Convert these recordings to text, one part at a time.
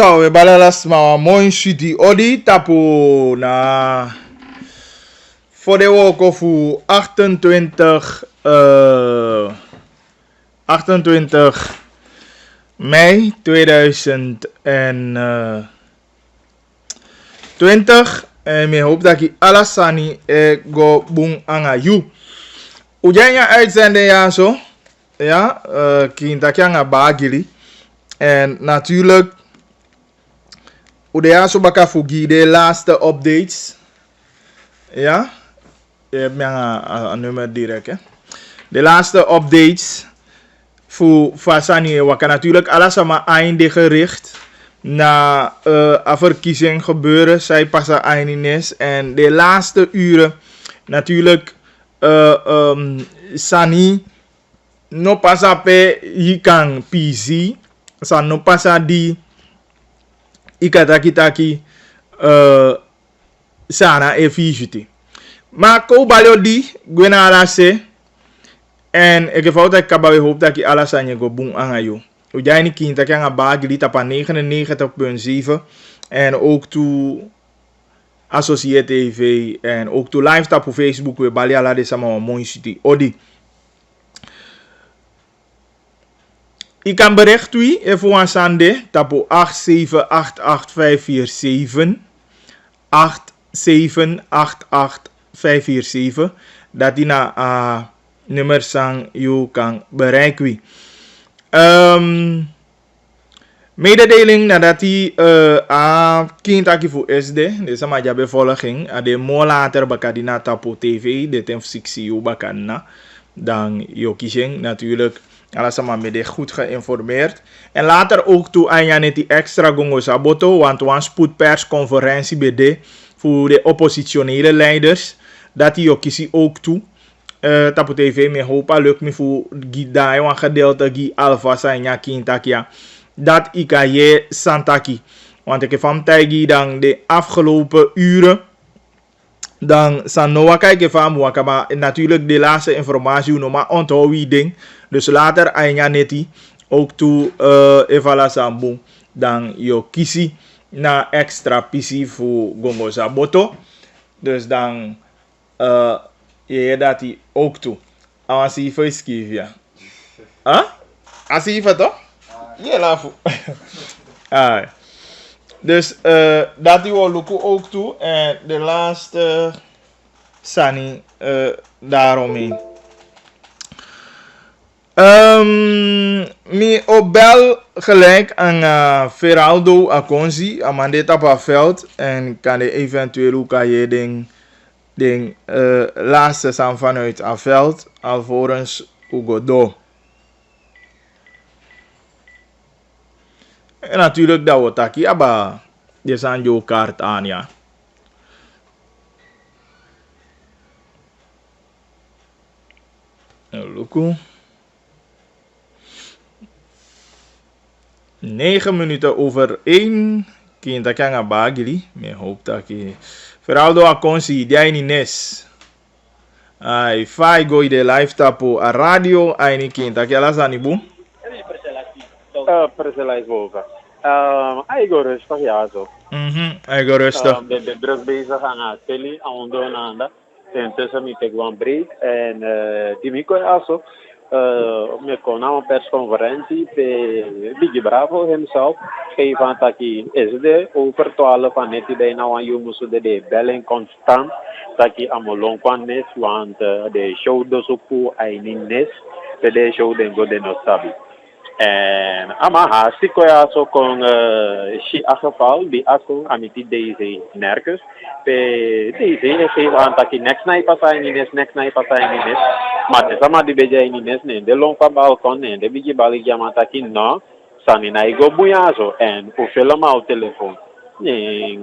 So, we balalas ma mooi city odi tapu na voor de week of 28 28 mei 2020 en ik hoop dat je alasani go boom anga you. Ujanya uitzenden ja zo. Ja, kintakje anga bagili. En natuurlijk Udea so baka fugi de laatste updates. Ja. Je hebt mij een nummer direct hè. De laatste updates voor Fasani wat kan natuurlijk alles maar einde gericht na een verkiezing gebeuren. Zij passen eindines en de laatste uren natuurlijk Sani no passa pe hikang PC. San no passa di Ikataki sana e fijiti. Maar ko balio di gwena alase en ik fout dat kabawe hoop dat ki alasanye go boom angayo. Ujai ni kinta kanga bagli tapa 99.7 en ook toe Associate TV en ook toe live tap op Facebook we bali ala de sama mooi city odi. Ik kan bericht u even aan Sande tapo 8788547 8788547 dat die na nummer sang u kan bereiken. Mededeling nadat die kindaki voor SD de sama jabe volging de mo later bakadina tapo TV de tem 6 u bakana dan yo kishing natuurlijk alles met de goed geïnformeerd. En later ook toe aan Janet die extra gongo saboto. Want een spoedpersconferentie bij de voor de oppositionele leiders. Dat die ook kies ook toe. Tapu TV me hopa lukt me voor Gidai. Want gedeelte Gi Alpha zijn ja kintakia. Dat ik je Santaki. Want ik heb van Taigi dan de afgelopen uren. Dan Sanoa kijken van Mwakaba. En natuurlijk de laatste informatie. No maar onthoud wie ding. Dus later Anya neti ook toe Evala Sambu. Dan yo kisi na extra PC voor Gongo Saboto. Dus dan je dat hij ook toe. Awansi voor skivia. Huh? Asifa toch? Ja, lafu. Dus dat die wel lukken ook toe. En de laatste Sani daaromheen. Mi opbel gelijk aan Feraldo Akonzi, aan Mandeta Paveld. En kan de eventueel ook aan je ding laatste zijn vanuit Aveld, alvorens Ugodo. En natuurlijk dat we taki, aber je zijn jouw kaart aan ja. Luku. 9 minuten over 1. Kinta kanga bagili. Me hoop dat je Feraldo Akonsi die niet nes. Ai fai go de live tapo a radio ai ni kinta kala sani boom. Perselais boven. Ai go rustig ja zo. Ai go rustig. De druk bezig aan het tele aan donanda. Intussen moet ik wel break en die miko also. Me kon een persconferentie bij Biggie Bravo himself geven aan dat hij is de over 12 van net die nou aan je moest de bellen constant dat hij aan long kan is want de show dus ook voor een is de show den go de no sabi en ama hartstikke ja zo kon si geval die akko amiti deze nerkes deze geven aan dat hij next night passain is maar de sama di beja ini nes ne de long pa balkon ne de bigi balik jamata ki no sani na igo buyazo en o film au telefoon ne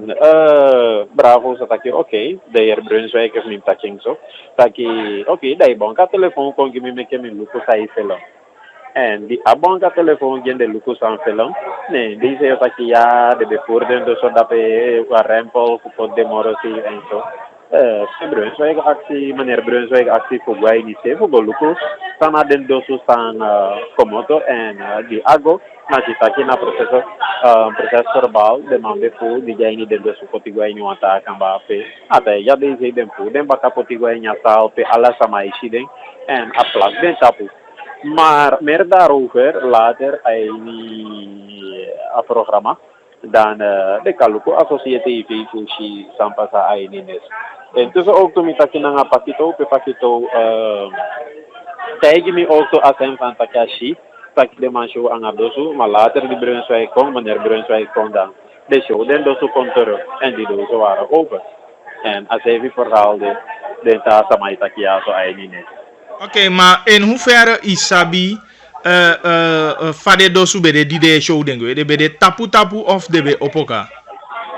bravo sa taki okay de er Brunswijk is min taking so taki okay dai bonka telefoon kon gi mi meke min luko sai film en di abonka telefoon gen de luko san film ne di se taki ya de bevoorden do so dape qua rempel ku pot de morosi en so Brunswijk actie, meneer Brunswijk actie voor wij niet voor Goluku. Sana den dosu san komoto en di ago. Na cita na proces verbal de mambe fu di jai ni den dosu potigwai ni wanta kan ba pe. Ata ya de ze den fu den baka potigwai nya sal pe ala sama isi den en a plak den tapu. Maar meer daarover later een programma dan de Kaluku Associative Fushi Sampasa Aininis. En tussen ook toen ik na pakito, tegen me ook to asem van Takashi, tak de manshow aan Adosu, maar later de Brunswijk kon, meneer Brunswijk kon dan. De show den dosu kon terug en die dozen waren open. En als hij verhaalde, de tasa maitakia zo Aininis. Oké, maar in hoeverre Isabi fade dosu bede die de show dengo? De bede tapu of de be opoka?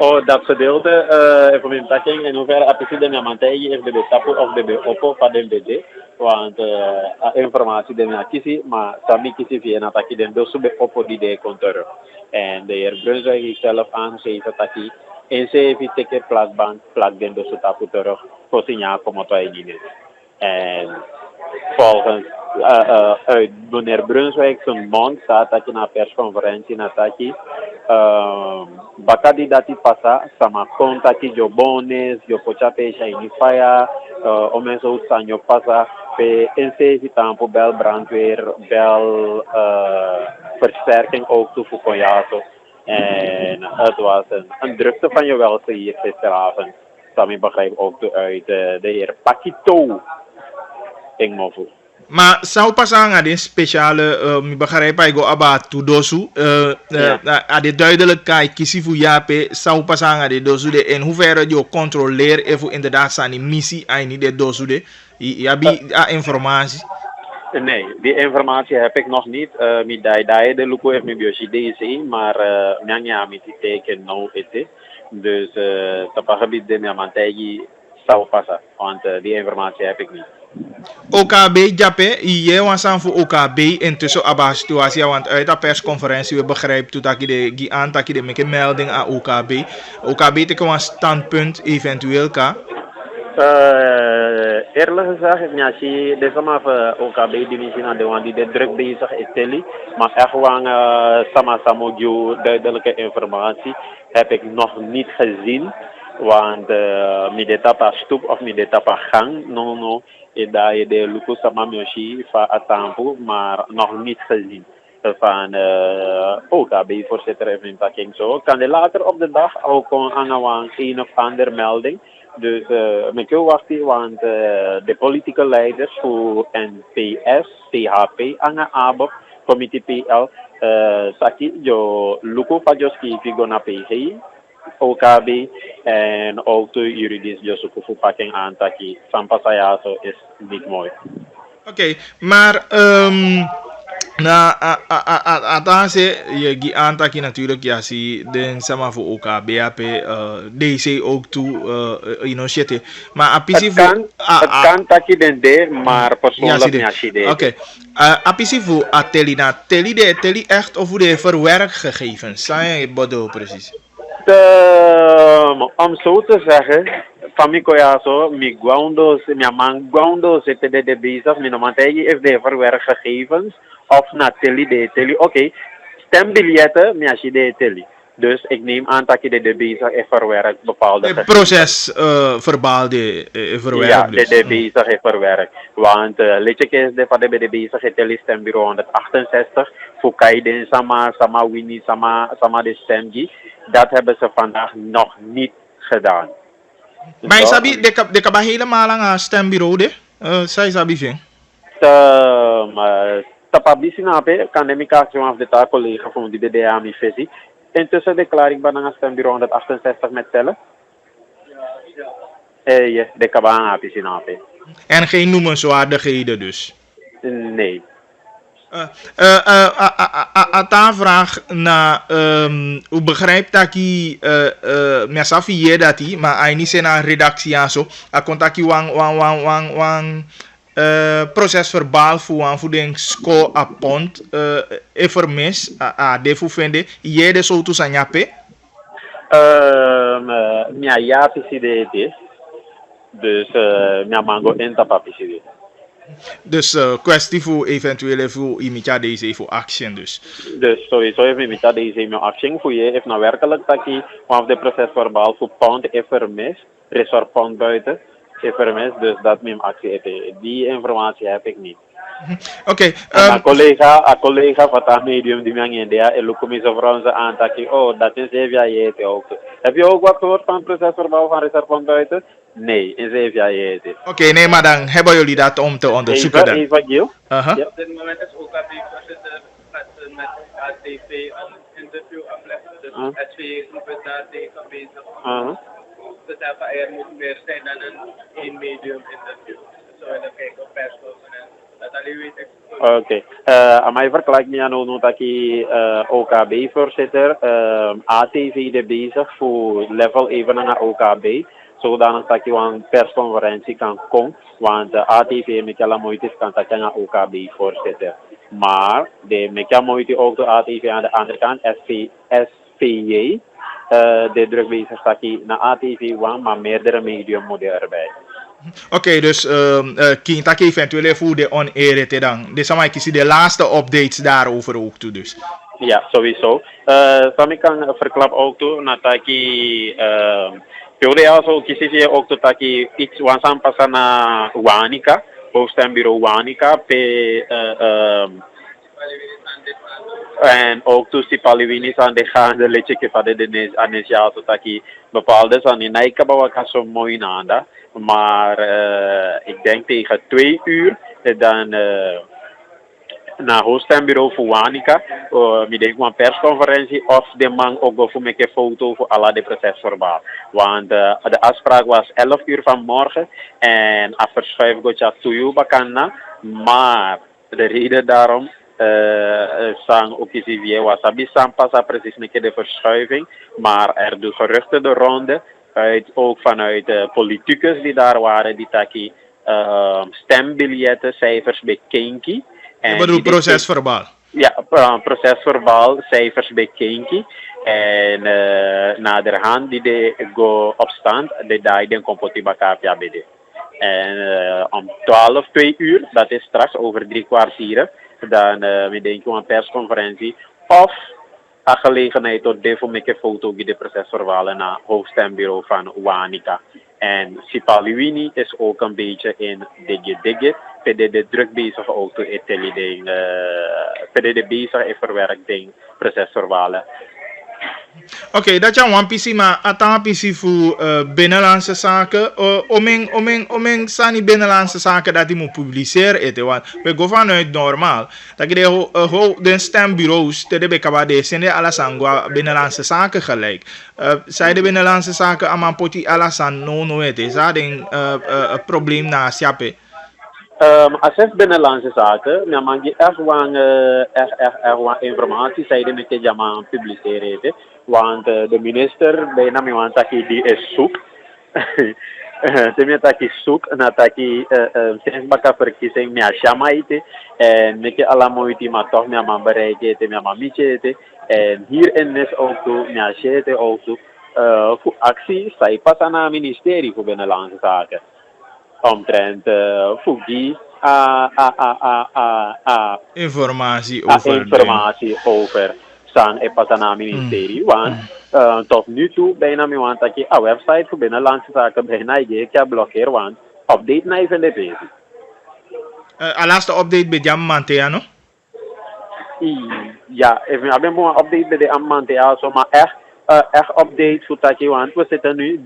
Oh, dat gedeelte, even mijn takking, in hoeverre applicatie de Namantegi heeft de tapu of de oppo van de BD. Want informatie de na kisi, maar sami kisi via na taki den dosu be oppo die de kontor. En de heer Brunswijk heeft zelf aangegeven taki. En ze heeft teke plak den dosu tapu terug. Voor signaal como toi die. En volgens uit meneer Brunswijk zijn mond staat dat je na persconferentie na taki bakadi dati pasa sama kontaki jo bones jo pochape shiny fire omenso sanyo pasa pe NC tampo bel brandweer bel versterking ook toe voor Koyato en het was een drukte van je welste hier gisteravond. Sami begrijp ook uit de heer Pakito Ingmofu. Maar zou pas aan de speciale, mi begrijp ik go aba to dosu, de duidelijkheid kiezen voor jape, zou pas aan de dosu de in hoeverre je controleert even inderdaad zijn missie en niet de dosu de, je hebt informatie. Nee, die informatie heb ik nog niet. Mi dai de luku heeft mi bioshi DC, maar nyanya mi ti teken no ete. Dus tapagabit de mi amantegi zou passen, want die informatie heb ik niet. OKB Jape, je was aan voor OKB intussen abba situatie, want uit de persconferentie we begrijpen dat je de aantak de make melding aan OKB. OKB teken een standpunt eventueel ka. Eerlijk gezegd, ja, zie deze maar OKB die aan de want die de druk bezig is teli, maar echt gewoon sama duidelijke informatie heb ik nog niet gezien, want midetapa stoep of midetapa gang, no. Daar je de luku sama myoshi van atampu, maar nog niet gezien. Van OKB voorzitter even in zo. Kan de later op de dag ook aan een of andere melding. Dus met jou wachten, want de politieke leiders voor NPS, CHP, aan ABO, Comité PL, Saki, jo luku pajoski figo na PG. OKB en ook de juridisch Josuku verpakking aantaki. Sampasayaso is niet mooi. Oké, maar atase je gi aantaki natuurlijk ja si den sama voor OKB DC ook toe initiële. Maar apisi voor het kan taki den de, maar persoonlijk niet de. Oké. Apisi voor atelina teli echt of de verwerkgegevens. Zijn je bedoel precies? Om zo te zeggen, Famiko ja zo, mi guando zitten de bezig, mi nomantegi heeft de verwerkgegevens of na teli. Oké, stembiljetten, mi als je de teli. Dus ik neem aan dat je de bezig is verwerkt bepaalde gegevens. Proces verbaal de verwerkt. Ja, de bezig is verwerkt. Want letjes is de van de bezig is teli stembureau 168, voor Kaiden, sama Winnie, sama de stemgie. Dat hebben ze vandaag nog niet gedaan. Maar sabi de kaba helemaal aan stembureau de? Zij sabi vind. Tapabisi nape kan de mikaatje af de taak collega van die de AMI visie. Intussen declareer ik aan stembureau 168 met tellen. De kaba aan nape. En geen noemenswaardigheden dus? Nee. Vraag na u begrijpt dat ki mesafi je dat die maar hij niet zijn aan redactie aan zo a contacti wang proces verbaal voor den sco a pont vermis de fufende je de zo to sanyape ja pisi de Dus mijn mango in tapapisi. Dus kwestie voor eventuele voor imita deze voor action dus. Dus sowieso heeft me dat deze mijn actie voor je heeft nou werkelijk dat je vanaf de proces verbaal voor pound is vermist, resort pound buiten is vermist, dus dat mijn actie is. Die informatie heb ik niet. Oké. Een collega van dat medium die mij in India en loop me zo vrouwen ze aan dat je oh dat is even je het ook. Heb je ook wat gehoord van proces verbaal van resort pound buiten? Nee, in 7 jaar je het. Oké, nee, maar dan hebben jullie dat om te onderzoeken dan. Even Gil. Ja. Op dit moment is OKB voorzitter met ATV een interview afleggen. Dus SV-groep is daar tegen bezig. Dus er moet meer zijn dan een medium interview. Dus we willen kijken op perslozen en dat alleen weet ik. Oké. Aan mij verklaart me aan dat ik OKB-voorzitter ATV de bezig voor level even naar OKB. Zodanig dat je een persconferentie kan komen. Want ATV met alle moeite kan dat je naar OKB-voorzitter. Maar de met moeite ook de ATV aan de andere kant, SVJ. De druk bezig dat je naar ATV want maar meerdere medium moeten erbij. Oké, dus Kintake eventueel voor de on-air te dan. Dus dan kies je de laatste updates daarover ook toe dus. Ja, sowieso. Sami kan verklap ook toe dat je Pure also kies ook dat je iets wansam passen naar Wanica, hoofdstembureau Wanica, en ook toen die Paliwinis aan de gaande letje van de Anesia, dat je bepaalde zijn in Nijkabawa kan zo mooi nada. Maar ik denk tegen 2 uur dan naar hoofdstembureau voor Wanica. Ik denk een persconferentie of de man ook voor een foto voor alle de procesverbaal. Want de afspraak was 11 uur vanmorgen en afverschuif ik 2 uur bakana. Maar de reden daarom sang ook is weer wasabi sampasa precies een keer de verschuiving. Maar er doen geruchten de ronde. Ook vanuit politicus die daar waren, die taki stembiljetten, cijfers bij Kinky. Ik bedoel procesverbaal. Ja, procesverbaal, cijfers bij Kinky. En naderhand die de go op stand, de daiden komt die bakapia bede. En om 2 uur, dat is straks over 3 kwartieren, dan we denken een persconferentie of een gelegenheid tot de voor een foto die de procesverhalen naar hoofdstembureau van Wanica. En Sipaliwini is ook een beetje in digge. Verder de druk bezig auto ding, verder de bezig in verwerking procesverhalen. Oké, dat is een PC, maar een PC voor binnenlandse zaken. Omeng zijn die binnenlandse zaken dat die moet publiceren. Want we gaan vanuit normaal. Dat je de stembureaus, de BKBD, zijn de alles aan binnenlandse zaken gelijk. Zij de binnenlandse zaken aan poti alles aan no het is. Dat is een probleem na Sjappe. Als het binnenlandse zaken, dan mag je echt wel informatie zeiden met je jammer publiceren. Want de minister, bijna me want dat die is zoek. Ze met dat is zoek, na dat je sinds baka verkiezing met Shamaite en met je alle moeite maar toch met mijn bereiken, met mijn mietje. En hierin is ook zo, met Shete ook zo, voor actie, zij pas aan het ministerie voor binnenlandse zaken. Omtrent voor die informatie over sang e pas aan het ministerie. Want tot nu toe bijna me want dat je een website voor binnenlandse zaken bijna je kan blokkeren want update naar even de page. De laatste update bij Jam Manteano? Ja, even hebben we een update bij de Jam Manteano, maar echt update voor dat je want we zitten nu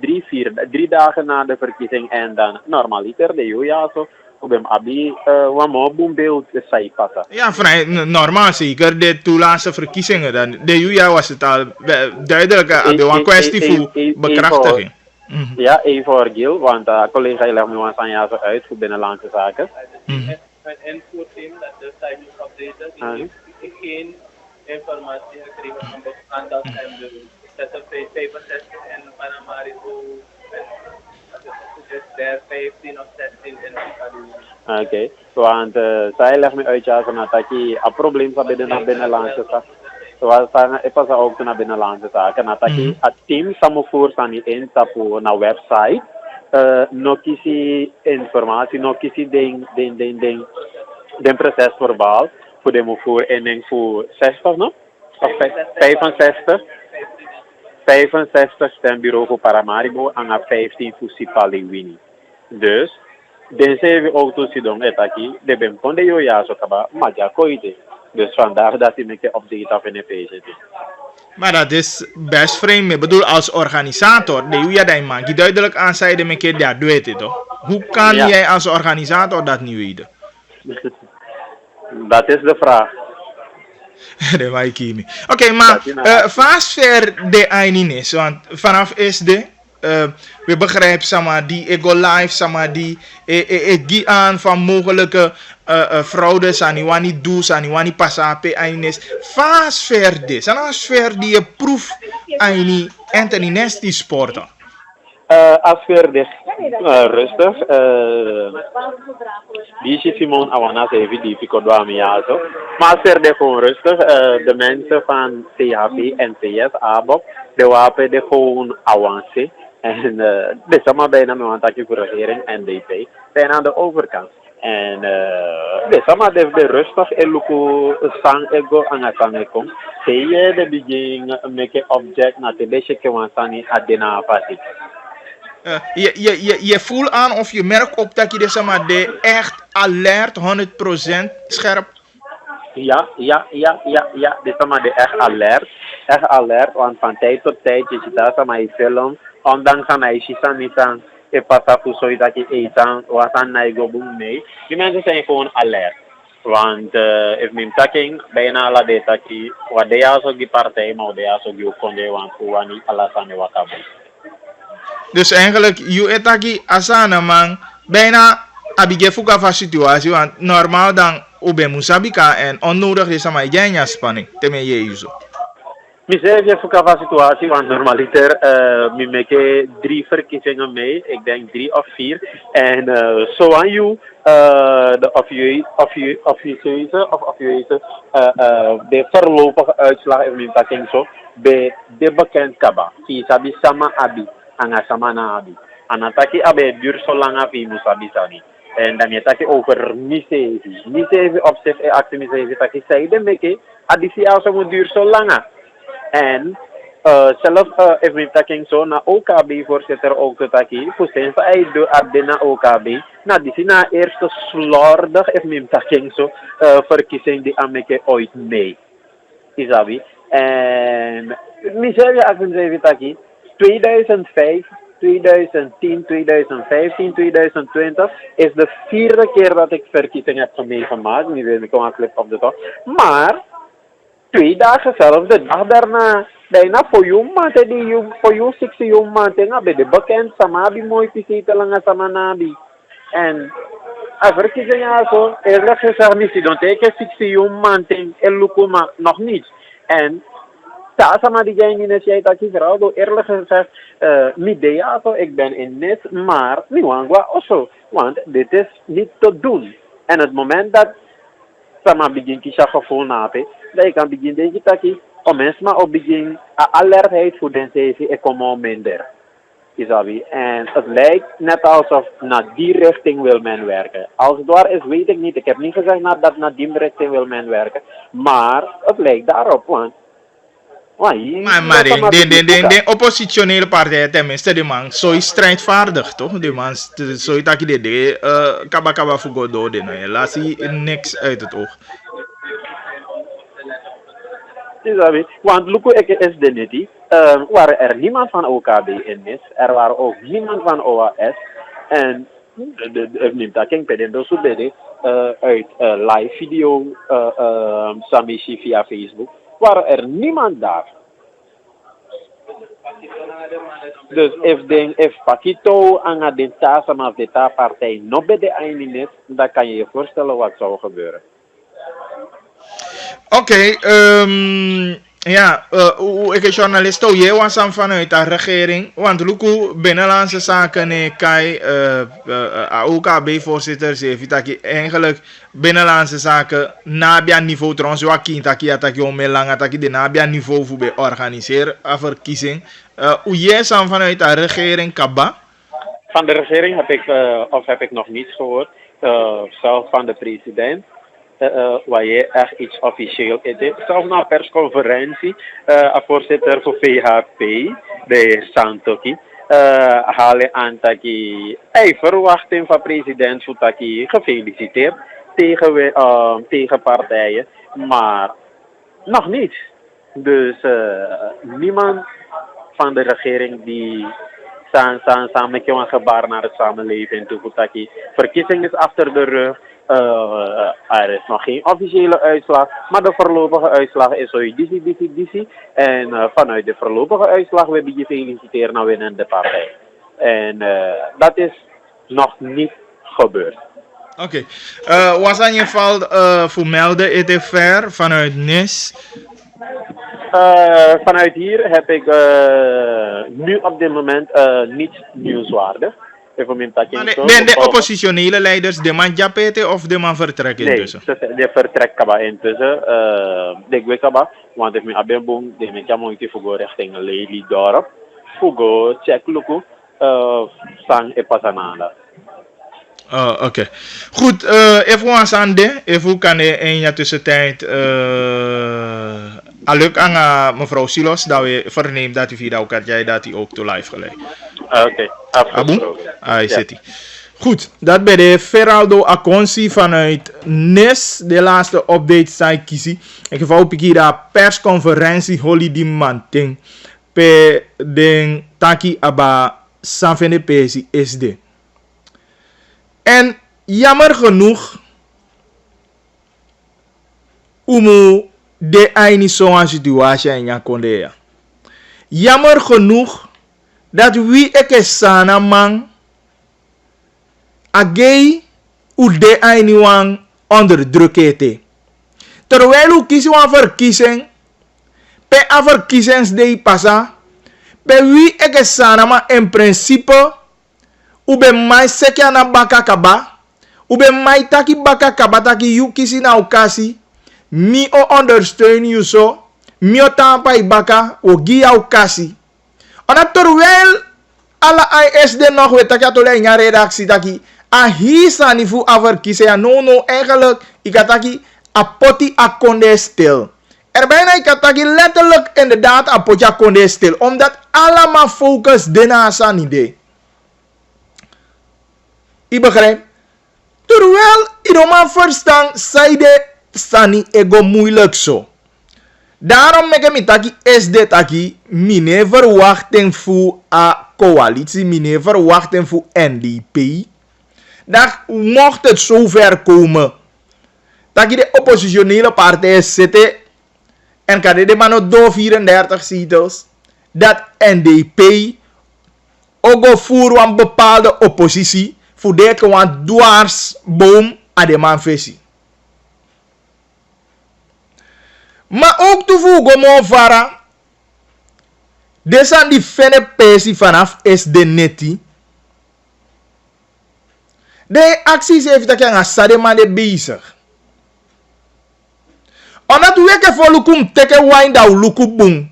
3 dagen na de verkiezing en dan normaliter de ja zo. Op hem abi wat boombeeld zei passen. Ja, vrij normaal zeker. De toelaatste verkiezingen dan. De UJA was het al duidelijk. Een kwestie voor bekrachtiging. Ja, even voor Gil, want collega legt me aan ja zo uit voor binnenlandse zaken. Het invoerteam dat de site moet updaten, die heeft geen informatie gekregen van het aantal stembureaus. Dat is 65 en Paramaribo. Dus 15 of 16 in de Oké, want zij legt me uit ja, dat je een probleem van binnenlandse zaken. Zoals ik pas ook naar binnenlandse zaken. Dat je het team samen voor staan in tapu naar website no kisi informatie, no kisi den proces verbaal. Voor de voorinning voor 60, no? Of 65. 65 stembureau voor Paramaribo en 15 voor Sipaliwini. Dus, den zeven auto's die doen het aquí, de ben konde yo ja zo kaba, maar ja koide. Dus vandaar dat ik me update op in de zit. Maar dat is best vreemd. Ik bedoel, als organisator, de je dat man, die duidelijk aanzijde met je dat doet het toch? Hoe kan jij als organisator dat niet weten? Dat is de vraag. Oké, maar vast ver de eindnis, want vanaf is de we begrijpen sama die ego live sama die die aan van mogelijke fraude saniwani do saniwani pasape eindnis vast ver de sana ver die je proef eini Anthony Nesty sporten. Als verder rustig, die Simon Awana even die Pico-Dwamiazo. Maar als verder gewoon rustig, de mensen van CHP en CS, ABOC, de wapen de gewoon avancé. En de samen bijna met een takje voor de regering en DP, bijna aan de overkant. En de samen de rustig en luku sang ego aan het sang kom. Zie je de begin make object na te beetje kwansani adena pasi. Je voelt aan of je merkt op dat je de echt alert 100% scherp. Ja. Dit is maar de echt alert. Echt alert, want van tijd tot tijd je ziet dat maar je film. Ondanks aan hij ziet niet aan. Je past af zo dat je eet aan. Wat aan hij go boem nee. Die mensen zijn gewoon alert. Want if mijn taking bijna alle de taki. Wat de ja zo die partij, maar de ja zo die konde want hoe niet alles aan de wakabu. Dus eigenlijk, je etaki asana man, bijna abige fuka van situatie, want normaal dan ube musabika en onnodig is aan mijn spanning, teme je zo. Ik zeg je fuka van situatie, want normaliter, we maken 3 verkiezingen mee, ik denk 3 of 4, en zo aan jou, de officieuze, de voorlopige uitslag in mijn taking zo, bij de bekend kaba, die sabi sama abi. Anga sama na abi. Anataki abe duur zo lang abi musabi sani. En dan je taki over misevi. Misevi op zich e actie misevi taki zeide meke adisi also moet duur zo lang. En zelf even met taking zo na OKB voorzitter ook te taki. Fusen sa ay do abde na OKB. Na disi na eerste slordig even met taking zo verkiezing die ameke ooit mee. Isabi. En misevi actie misevi taki. 2005, 2010, 2015, 2020 is de 4e keer dat ik verkiezingen heb meegemaakt. Nu weet ik een clip op de top. Maar 2 dagen zelfs, de dag daarna, bijna voor jou maanden, die voor jou 6 jou maanden, bij de bekend samabi mooi pisite lang samanabi. En verkiezingen zo, eerlijk gezegd, niet, dan teken 6 jou maanden, en lukuma nog niet. En ja, sama die jij niet jij dat je vrouw, eerlijk gezegd, midea zo, ik ben in Nis, maar niwangwa also, want dit is niet te doen. En het moment dat sama begin kisha gevoel nape, dat je kan beginnen denken dat je, om mensen maar op begin, alertheid voor den CV, ik kom al minder. Isabi. En het lijkt net alsof naar die richting wil men werken. Als het waar is, weet ik niet. Ik heb niet gezegd dat naar die richting wil men werken, maar het lijkt daarop, want maar de oppositionele partij tenminste, de man zo is strijdvaardig toch? De man zo dat je de kaba fugo doden, laat zie niks uit het oog. Want Luko Eke is de neti, waren er niemand van OKB in is, er waren ook niemand van OAS en neemt dat King Pedendo Subede uit live video Samishi via Facebook. Waren er niemand daar. Dus if Pakito aan de tasam of de partij nog bij de einde is, dan kan je je voorstellen wat zou gebeuren. Oké, ja, ik is journalist, je was aan vanuit de regering, want Luku Binnenlandse Zaken, Kai, OKB-voorzitter, zegt dat je eigenlijk Binnenlandse Zaken nabia niveau trouwens, wakin dat je ommelang dat je de nabia niveau voor bij organiseren, verkiezing. Hoe je is aan vanuit de regering, Kaba? Van de regering heb ik nog niets gehoord. Zelf van de president. Waar je echt iets officieel is. Zelfs na persconferentie. Voorzitter voor VHP. De Santoki. Halen aan dat verwachting van president Futaki gefeliciteerd tegen partijen. Maar nog niet. Dus niemand van de regering die samen met een gebaar naar het samenleving toe. Verkiezing is achter de rug. Er is nog geen officiële uitslag, maar de voorlopige uitslag is zo DC. En vanuit de voorlopige uitslag wil je feliciteren naar winnende partij. En dat is nog niet gebeurd. Oké. Was aan je geval voor melden het is ver vanuit NIS? Vanuit hier heb ik nu op dit moment niets nieuwswaardig. De oppositionele leiders, de man japete of de man vertrekken intussen? Nee, de vertrek kaba intussen. De gwe kaba, want ik ben abemboom, de men jamon te fugo richting Lely dorp. Fugo check luku, sang e pasananda. Oké. Goed, even ons aan de, even kan je in je tussentijd aluk aan mevrouw Silos, dat we vernemen dat u via elkaar jij dat hij ook to live gelijk. Oké, afgesproken. Zit hij. Goed, dat bij de Feraldo Akonsi vanuit NIS, de laatste update zijn kiezen. In geval pikira persconferentie Holly di Manting pe den taki aba sanfene pesi SD. En jammer genoeg, umu de aini zo'n situatie in Yakondea. Jammer genoeg dat wie eke sana man agei u de aini wang onder druk ete. Terwijl u kies wan verkiezing, pe a verkiezingsdei pasa, pe wie eke sana man in principe ube mai seki na baka kaba, ube mai taki baka kaba taki yu kisi na ukasi, mi o ondersteun you so, mi o tampa i baka, o gi au kasi. Ona terwijl alla ISD nog weet taki atole in redactie taki, a hisa ni fu averkise ya no eigenlijk, ikataki apoti akonde stil. Er bijna ikataki letterlijk inderdaad apoti akonde stil, omdat allemaal focus dena san idee. I begrijp. Terwijl iedereen verstaan, zei de sani ego moeilijk zo. Daarom make me taki SD taki, mine verwachten voor a coalitie, mine verwachten voor NDP. Dat mocht het zover komen, dat de oppositionele partijen zitten en kan de man door 34 zetels, dat NDP ook voor een bepaalde oppositie voor dit gewoon dwarsboom aan de man visie. Maar ook toevoegen mo vara. Deze die fene pesi vanaf is de neti. De acties heeft dat je sade man de bezig. Omdat we ke volukum teke wine da luku boom.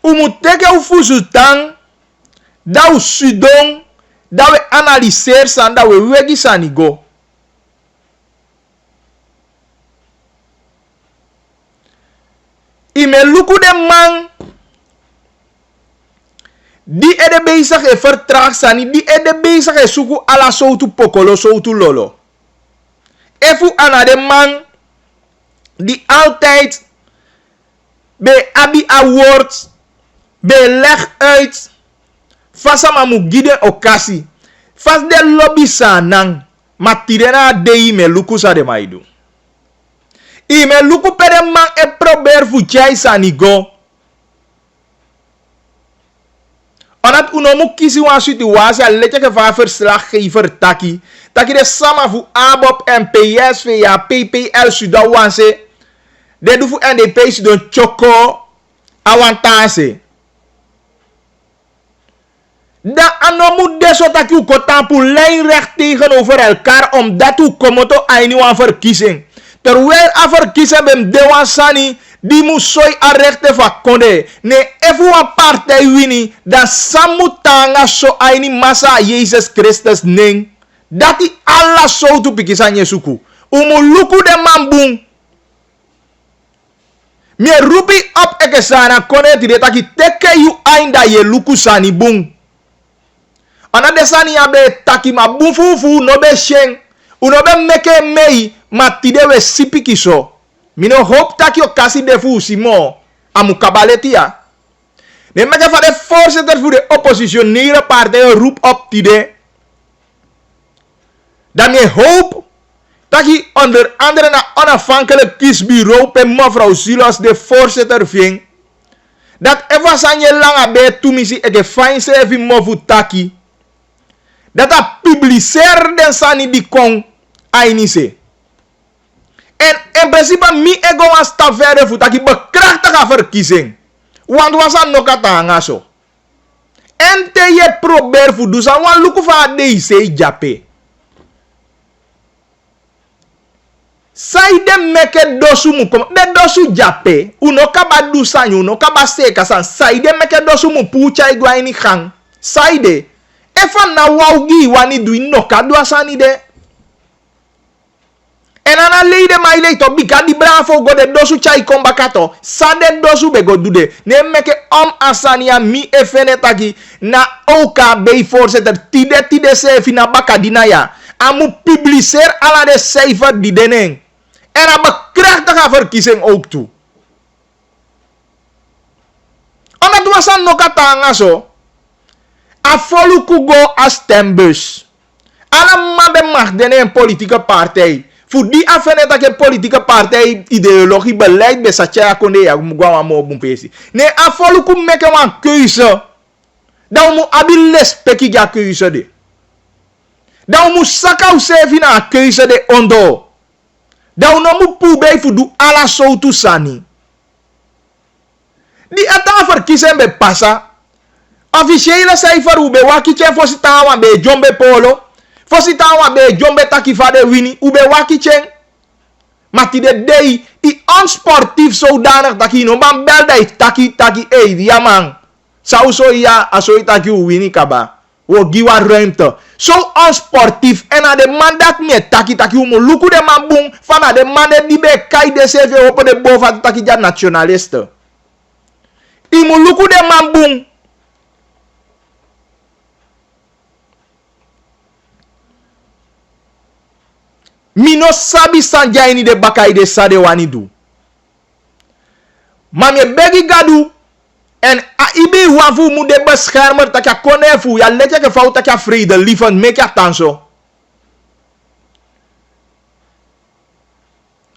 Moet teke u fuzutang da u sudong da we analyseer san da we wegi sanigo. Ime luku de man die ede bezig e vertraag sani, die ede bezig e suku ala soutu pokolo, soutu lolo. Efu ana de man die altijd bij Abi Awards bij leg uit fasa mamu gide okasi fas de lobby sanang matirena de ime luku sa de maidu. Ime luku pere man e probeer fuchai sanigo. Onat unomu kisi wan situatie a letje ke van verslaggever taki. Taki de sama fu ABOP en PSV ya PPL sudawanse. De du fu NDP sudon choko awantanse. Da anomu deso taki u kotampu lijnrecht tegenover elkaar omdat u komoto aini wan verkiezing. Terwijl a verkiezing bem dewan sani Die musoi a rechte va konde. Ne efu a partij wini. Dan samutanga so aini masa Jezus Christus ning. Dati Allah so tu pikisan Yesuku. Luku de mambung. Me rupi op ekesana kone ti de taki teke yu ainda ye luku sani bung. Ana desani abe taki ma bufufu no be sheng. Uno be meke mei ma tide we sipi kiso. Mino hope taki o kasi defu simo amu kabaletia. Ne meke fa de voorzitter voor de oppositionele partijen roep op tide. Dan je hoop taki onder andere na onafhankelijk kiesbureau pe mevrouw Silas de voorzitter ving. Dat eva sanje langa be tumisi eke fijnse evi movu taki. Dat a publiceer den sani di kong ainise. En in principe mi ego een stap verder voor taki bekrachtige verkiezing. Want was aan nokata ngaso. En te je probeer voor dus aan wan luku va deze jape. Sai de meke dosu mu kom de dosu jape uno kaba dusanyu uno kaba seka san sai de meke dosu mu pucha igwa ini khang sai de efa na waugi wani du no kadwa sani de enana leide mai leito bika di bravo go de dosu chai kombakato sa de dosu be go dude ne meke asania mi efene taki na oka be voorzitter tide se fina baka dinaya amu publiceer ala de cijfer die deneng. En een bekrachtige verkiezing ook toe. Omdat we zijn nog katanga zo. A volu kugo a stembus. Allemaal de macht in een politieke partij. Voor die affaire dat een politieke partij ideologie beleid bij Satya Konde ja mugwa mo bumpesi. Nee, a volu ku meke wan keuze. Dan moet abi respecti ja keuze de. Dan moet saka usefi na keuze de ondo. Dan no mu pube fu du ala so tu sani. Di ata verkiezing be passa. Officiële cijfer ube waki chen fosi tawa be jombe polo. Fosi tawa be jombe taki fade wini ube waki chen. Maar die de day i onsportief zodanig dat no ban bel dai taki ja man. Sau so ja aso taki wini kaba. Wo giwa ruimte. Zo onsportief. En aan de man dat me taki umo luku de man boom. Van de man die be kai de CV op de boven taki ja nationaliste. Imu luku de man boom. Mino sabi sanjaini de bakai de sade wani du. Maar me begi gadu. En ibe wafu mu de beschermer tak ya konefu ya letje ke fout tak ya vrede lieven mek ya tanso.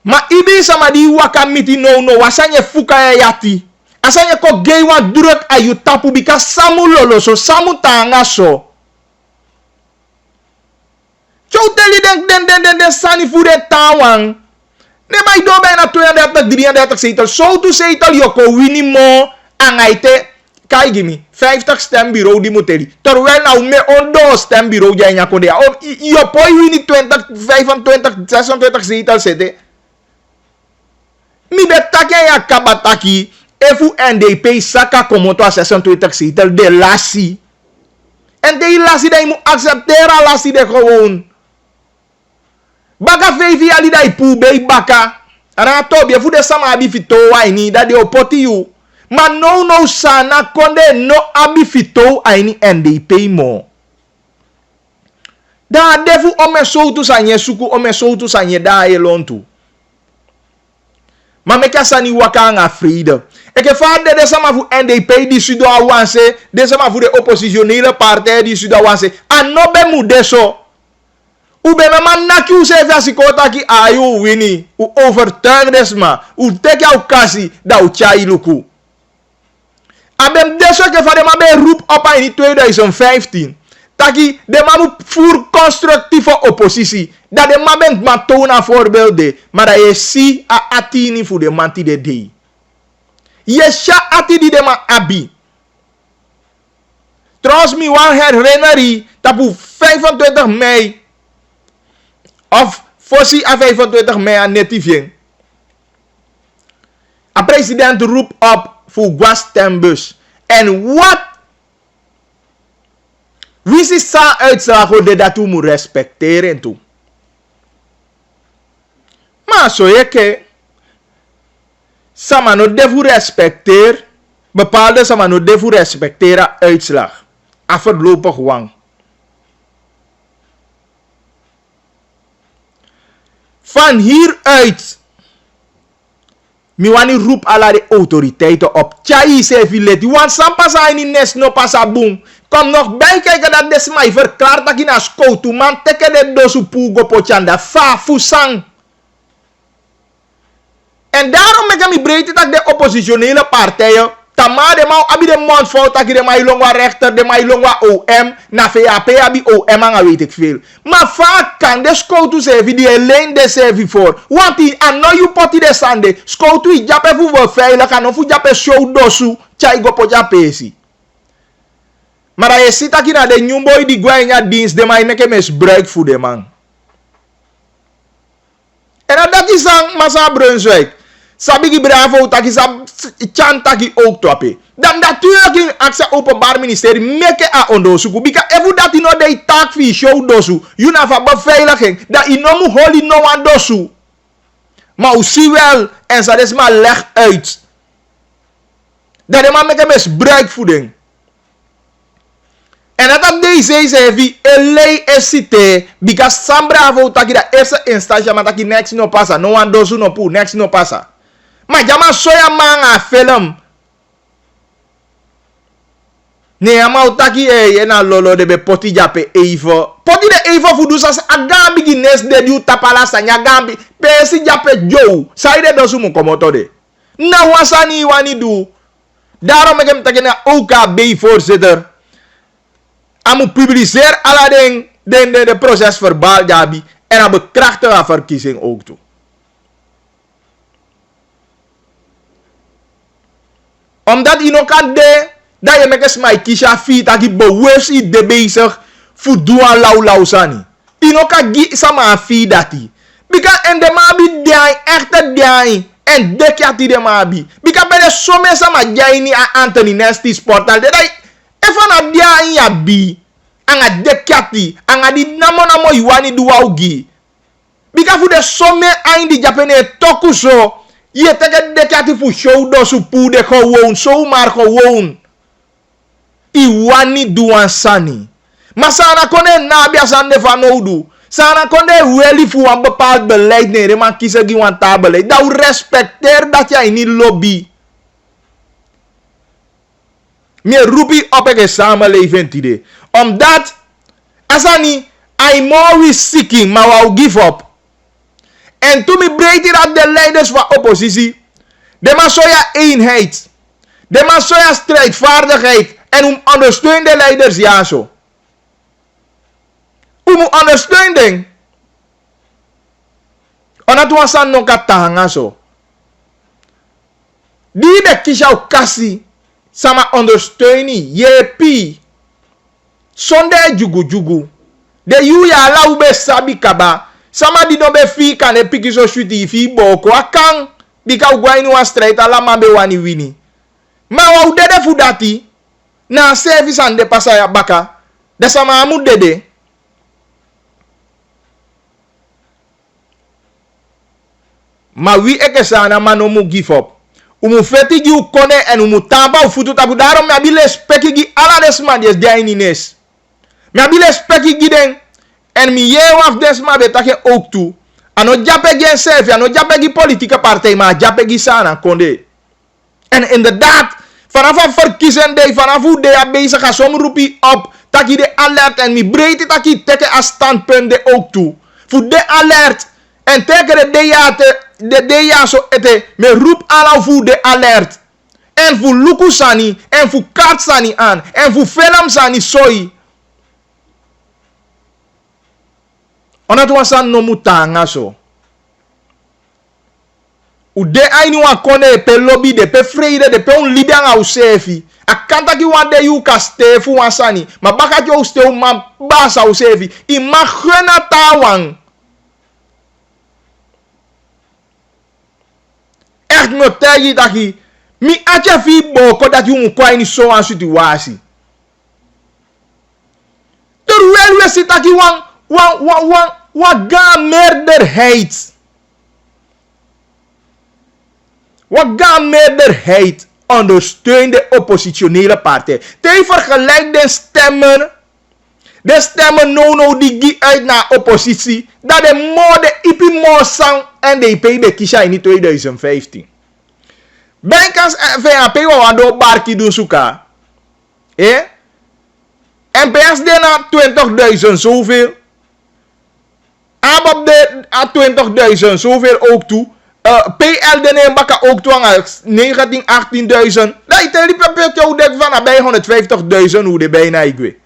Ma ibe sama di wakamiti no wasanye fuka ya yati. Asanye ko gay wan druk ayu tapu bika samu lolo so samu tanga so. Chou teli den sani fu de tawang. Ne mai do bijna 32, 33 zetel. Zo tu zetel yoko wini mo. Angaite, kijk gimi, 50 stembureau die moet er. Terwijl nou me ondo stembureau jij na konde. Je poi wini 20, 25, 26 zetels zitten. Mi betake ya kabataki. Efu NDP saka komoto a 26 zetels de lassie. En de lassie dat je moet accepteren lassie de gewoon. Baka vevi ali da ipu be baka. Rato bi fu de sama abi fito wa ini da de opoti you. Maar no sana konde no abi fito aini NDP mo. Da defu ome soutu sanye suku ome soutu sanye da elontu. Ma meka sani wakanga vrede. Eke vader de sama fu NDP di sudo awanse, de sama fu de oppositionele partij di sudo awanse. Anobe mu deso. Ube mama naki u se vasi kota ki ayu wini. U overtuig desma. U teke au kasi da u chai luku. Abem deso ke fade ma be roep op in 2015. Taki de ma moet voer constructieve oppositie. Dat de ma ben ma toon voorbeelden. Maar dat je si a atini voor de manti de day. Je sha ati di de ma abi. Trouwens mi wan herinneri. Tapu 25 mei. Of fossi a 25 mei aan netivien. een president roept op voor stembus. En wat? Wie is zijn uitslag dat u moet respecteren toe? Maar zo je sama no devu respecteer bepaalde sama no devu respecteren uitslag. A voorlopig wang. Van hieruit mi wani roep ala de autoriteiten op. Tjai se fileti. Want san pasa in nes no pasa boom. Kom nog bij kijken dat desmai verklaart dat je na skoutu man teke de dosu pugo pochanda. Fa fusang. En daarom heb ik breed dat de oppositionele partijen tama de mau abi de mond fout dat de mai longwa rechter de mai longwa OM na VAP abi OM aan weet ik veel. Maar vaak kan de skoutu servi die alleen de servi voor. Want die ano you poti de sande skoutu i jape fu veilig en of jape show dosu chai go poja pesi. Maar als je ziet dat je naar de nieuwboy die gwijnya dienst de mai meke misbruik voor de man. En dat is aan Massa Brunswijk. Sabigi bravo taki sab chan taki ook tope. Dan natuurlijk in aksa openbaar ministerie meke a onderzoek. Bika evu dat ino de taak fi show dosu. Yuna va beveiliging. Dat ino mu holi no an dosu. Maar u zie wel en sa des maar leg uit. Dat de man meke misbruik voeding. En dat deze zei vi elei esite. Bika sam bravo taki da eerste instantie maar taki next no passa. No an dosu no pu next no passa. Maar jama soya manga film. Ne ama utaki na lolo de be poti jape eifo. Poti de eifo fudu sas agambi gines de diu tapala sanya gambi. Pesi jape jow. Saide dosu mu komoto de. Na wasani wani du. Daarom ik hem tegen na OKB voorzitter. Amu publiceer ala de proces verbaal jabi. En a bekrachtige verkiezing ook toe. Omdat je nog kan de, dat je met een smai kisha fiet, dat je bewust is de bezig, voor doen lau sani. Je nog kan gi sama fiet dat die. Bika en de mabi diai, echte diai, en dekjati de mabi. Bika bij de somme sama diai ni a Anthony Nestis portal, de dai, even a diai ya bi, anga dekjati, anga di namo yuani duwaugi. Bika voor de somme ain di Japane toku so, je teke dekati fu show dosu pu de gewoon, zomaar gewoon. Iwani duan sani. Maar sana konde nabia sande van oudu. Sana konde weli fu een bepaald beleid nee, man kiezen die wan tabeleid. Dat u respecteer dat jij niet lobby. Meer roepie op een samenleving idee. Omdat, asani, I more seeking, maar wou give up. En toen ik breed dat de leiders van oppositie, de man soja eenheid, de man soja strijdvaardigheid en ondersteun de leiders ja zo. Moet ondersteuning. Omdat we san no katanga zo. Die de kisha kasi sama ondersteuning yepi. Sonde jugu. De yu ya la ube sabi kaba. Sama di no be fi kan e piki so shuti fi boko akang bika ugwai ni wa straight ala mabe wani wini. Ma wa udede fudati na service ande pasa ya baka. De sama amu dede. Ma wi eke sana mano mu give up. Umu feti gi u kone en umu tamba u futu tabu darom me abile speki gi ala desma des dia inines. Me abile speki gi den. En mi je waf desma betake ook toe. Ano jape gen selfie, ano jape gi politieke partij, maar jape gi sana konde. En inderdaad, vanaf een verkiezen day, vanaf hoe de bezig gaat, som roepie op, dat je de alert en mi breedte dat je teke als standpunt de ook toe. Voor de alert en teke de deya zo ete, me roep aan voor de alert. En voor luku sani, en voor kaart sani aan, en voor film sani soi. Omdat we san no mutanga so. Ude aini wa kone pe lobby de pe vrede de pe un libian au sefi. Akanta ki wande yu ka stefu wasani. Ma baka ki ou steu ma basa au sefi. I ma khena tawang. tak no tegi taki. Mi acha fi boko dat you kwa in zo'n situatie. Terwijl we zitten taki wan meerderheid. Wat meerderheid ondersteunt de oppositionele partij. Tegen vergelijk de stemmen no die gi uit naar oppositie. Dat de mode ipi mosang en de IPB kisha in 2015. Benkans VAP wawado barki doen suka. NPS de na 20.000 zoveel. ABAP de a 20.000 zoveel ook toe. PL de neem baka ook toe aan 19, 18.000. Dat is die papier hoe dat van bij 150.000 hoe de bijna ik weet.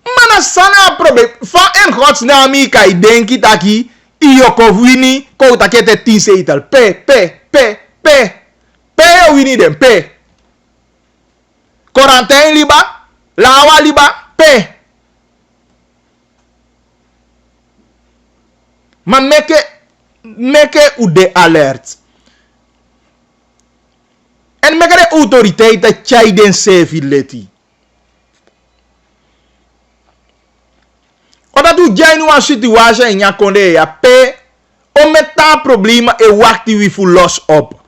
Maar dat is een probleem. Van in godsnaam kan je denken dat je Iyoko wini ko takete 10 zetel. P wini den P. Quarantaine liba. Lawa liba. P. Maar meke u de alert. En meke de autoriteiten chai den sevi leti. Omdat u jai nu een situatie in je konde ya P. Om met dat probleem e wakti we voor los op.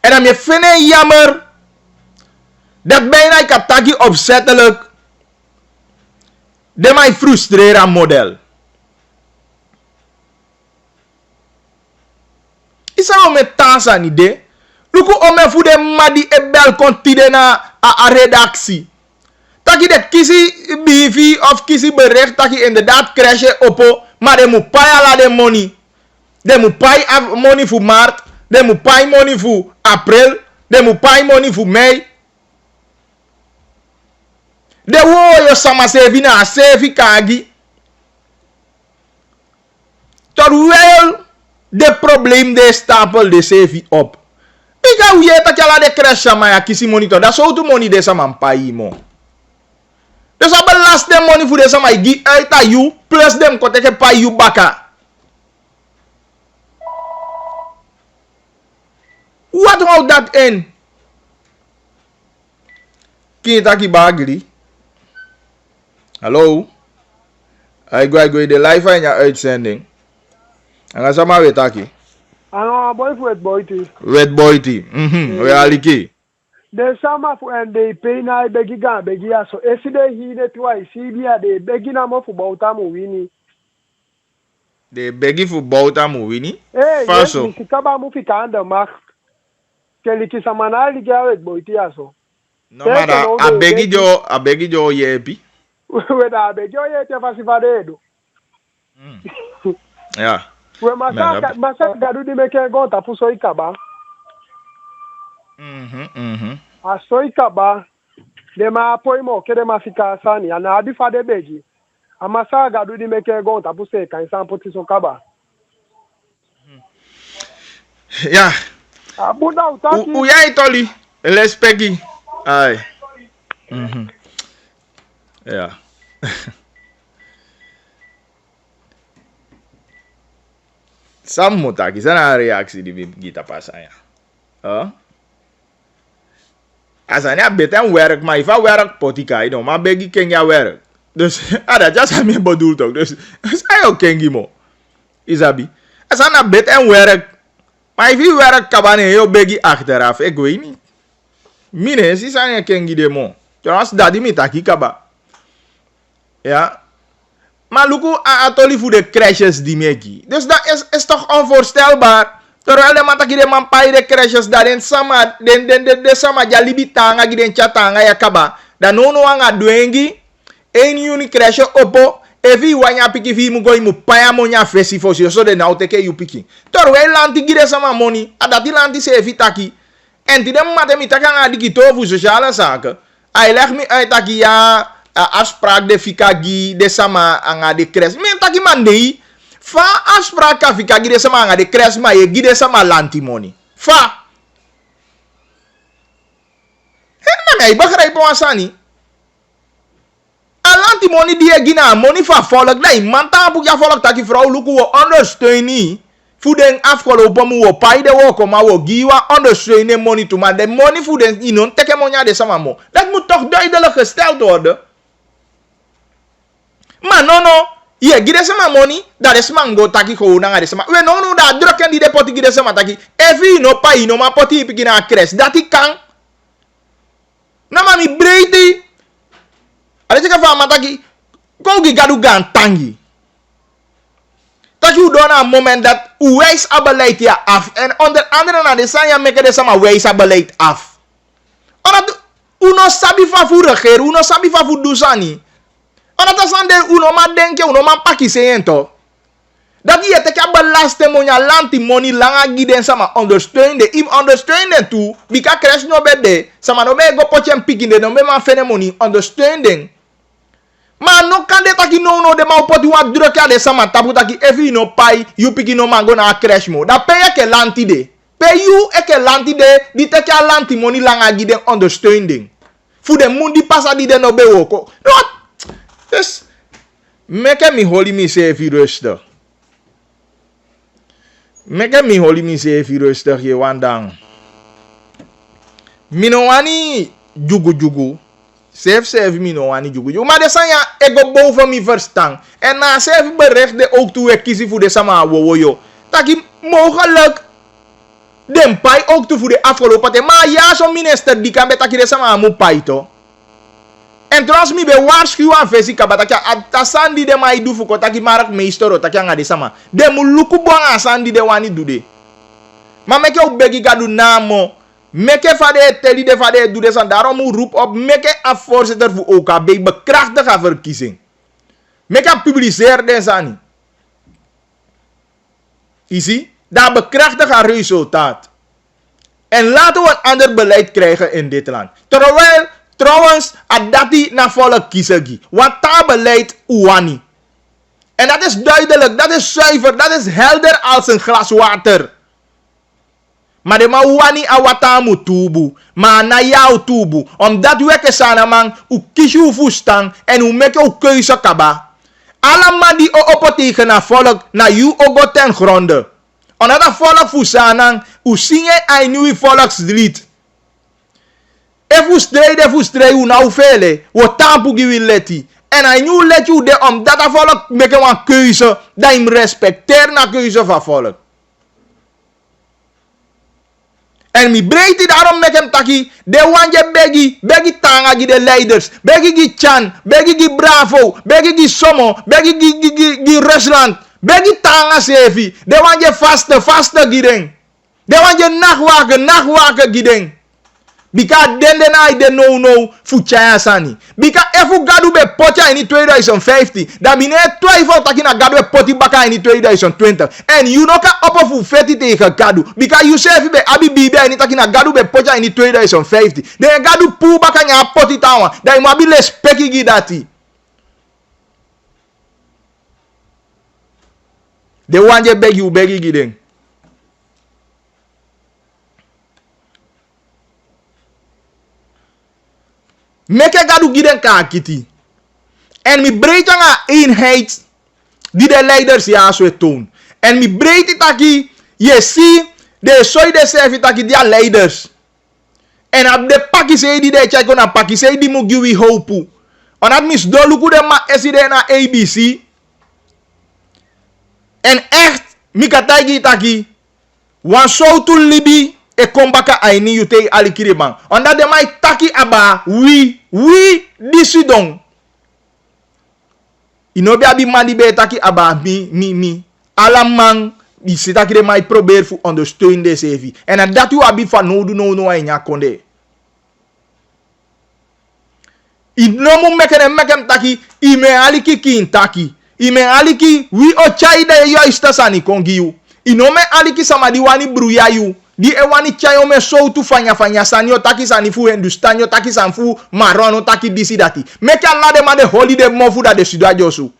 En dan je vind het jammer. Dat bijna ik ataki opzettelijk. De mij frustreren model. Isa ome tansa ni de. Luku ome fu de madi e bel kontide na a redactie. Taki de kisi BV of kisi bericht taki inderdaad crashe opo. Maar de moet pay ala de money. De moet pay money voor maart. De moet pay money voor april. De moet pay money voor mei. De wo yo sama sevi na sevi kagi. Terwijl de probleem de stapel de sevi op. Ika uye tak yala de crash sama ya kisi monitor. Dat zo tu money de sama mpayi mo. Dus a belast dem money voor de sama gi uit a you plus dem koteke pay you baka. What houdt dat in? Kitaki bagri. Hallo? Ik ga de live in je uitzending. En ga zo maar weer taki. Ano boy fu boyti. Red boyti. We aliki. De sama fu NDP na begi ga begi aso. Eside hi de twice CBA de begi na mo fu bauta mo wini. De begi fu bauta mo wini? Faso. Yes, kaba mo fi kanda mak. Keliki sama na li ga red boyti aso. No mara abegi jo yepi. We da abegi o ye te fasifadedo. Yeah. We masaka gadu di meke gonta fu so ikaba. A so ikaba. De ma apoy mo kede ma fika sani ana adi fade beji. A masaka gadu di meke gonta fu se kan san poti so kaba. Yeah. Abuda utaki. Uya itoli. Respecti. Ai. Yeah. Sam mutaki sana reaksi di gita pasaya. Asanya beter werk, maar if werk potika, maar begi ken ya werk. Dus ada just aan me bedoel toch. Dus saya ook ken mo. Isabi. Asana beter werk. Maar if je werk kabane yo begi achteraf, ik weet niet. Mine si sana ken de mo. Terus dadi mitaki kaba. Ja. Maar luku atoli voor de crashes die meki. Dus dat is toch onvoorstelbaar. Terwijl de mataki de man pay de crashes daarin sama de sama jalibi tanga giden chatanga ya kaba. Dan nono anga duengi 1 juni crash opo evi wanya piki fi mugo imu paya monya fesi fosi so de nou teke you piki. Terwijl lanti gide sama money adati lanti se evi taki. En ti de mate mi taka nga diki tofu sociale zaken. Hij legt me uit dat ja afspraak de fikagi de sama anga de crash. Men taki mandei. Fa afspraak ka fikagi de sama anga de crash ma ye gide sama lanti money. Fa. Hen na mij begrijp wat sani. Alanti money die gina money fa volk dai man ta bu ja volk taki vrouw luku wo ondersteunie Voor den afgelopen mo pai de wo koma wo giwa ondersteuning money to maar de money voor den inon teke monja de sama mo. Dat moet toch duidelijk gesteld worden. Maar no. Ye gide sama money dat is mango taki ko na ngade sama. We no da drukken di de poti gide sama taki. Every no pai no ma poti pikina kres. Dat ik kan. Na mami breiti. Ale cheka fa mataki. Ko gi gadu gan tangi. Dat je dan een moment dat uw wijsbeleid je af. En onder andere na de zijn je meke de sama wijsbeleid af. Omdat uno sabi fa fu regeer, uno sabi fa fu dusani. Omdat dat zijn de uno ma denke, uno ma paki seento. Dat je teke belaste monya lanti money langa giden sama ondersteunde. Im ondersteunde tu, bika crash no bede. Sama no be go potjem pikinde, no be man fene money ondersteunde. Maar no kan de taki no de ma poti wa druk ya de sama tapu taki efi no pai you piki no mango na crash mo. Da pay ke lanti de. Pay you ke lanti de di teke a lanti money langa giden ondersteuning. Fu de mundi pasa di de no be woko. What? Dus meke mi holy mi se efi rustig. Meke mi holy mi se efi rustig je wandang. Mino wani jugu. Sef mino wani jugu. Maar de zijn ja ego boven mi verstaan. En na sef bericht de ook toe kiezen voor de sama wowo. Taki mogelijk den pai ook toe voor de afgelopen tijd. Maar ja zo'n minister die kan betaki de sama mu pai to. En trouwens mi be waarschuwen aan vesi kabataki atasan di de mai du fuko taki marak meistero taki anga de sama. De mu luku buang asan di de wani dude. Maar meke ook begi gadu namo. Meke fade teli de fade doe desan. Daarom moet roep op meke a voorzitter voor OKB bekrachtige verkiezing. Meke publiceer desani. Zie? Daar bekrachtige resultaat. En laten we een ander beleid krijgen in dit land. Terwijl trouwens adati na volk kiezen. Want dat beleid uwani. En dat is duidelijk, dat is zuiver, dat is helder als een glas water. Maar de mawani awatamu tubu. Maar na jou tubu. Omdat we kesana man. U kies uw voestang. En u make uw keuze kaba. Allemaal die opoteken na volk. Na you ogo ten gronde. Omdat dat volk voesanang. U zingen een nieuwe volkslied. If u strijden u nou vele. We tampu giwi leti. En hij nu let u de omdat dat volk make een keuze. Dat hem respecteer na keuze van volk. En mi breiti daarom met hem taki. De wanje begi tanga gi de leiders. Begi gi Chan, begi gi Bravo, begi gi Somo, begi gi Rusland. Begi tanga sefi. De wanje vaste gideng. De wanje nachtwaken gideng. Bika dende na de no fuchaya sani. Bika efu gadu be potja in 2015. Da bine twijfel taki na gadu be poti baka in 2020. En you no ka opo fu feti tegen gadu. Bika you sefi be abi bibe in taki na gadu be potja in 2015. De gadu pu baka nya poti tawa. Da imu abi lespeki gidati. De wanje begi gideng. Meke gadu giden ka kiti. En mi breed aan eenheid die de leiders ja zo toon. En mi breed taki je zie de soy de sefi taki dia leiders. En ab de pakise die de chako na pakise die mu giwi hopu. Onat mis doluku de ma eside na ABC. En echt mi katagi taki wan so tu libi e kombaka aini yute alikiriban. Onda de mai taki aba oui disidong. Inobi abi mandi be taki aba mi. Alamang di sitaki de mai probeer fu ondersteun de sevi. En dat u abi van no enya konde. Inomu mekem taki ime aliki kin taki. Ime aliki wi o chai de yo istasani kongiu. Inome aliki samadi wani bruyayu. Di ewani chayo me so tu fanya sanyo taki sani fu endustanyo taki sanfu marono taki disi dati. Meke alla de ma de holiday mofu da de sudwa josu.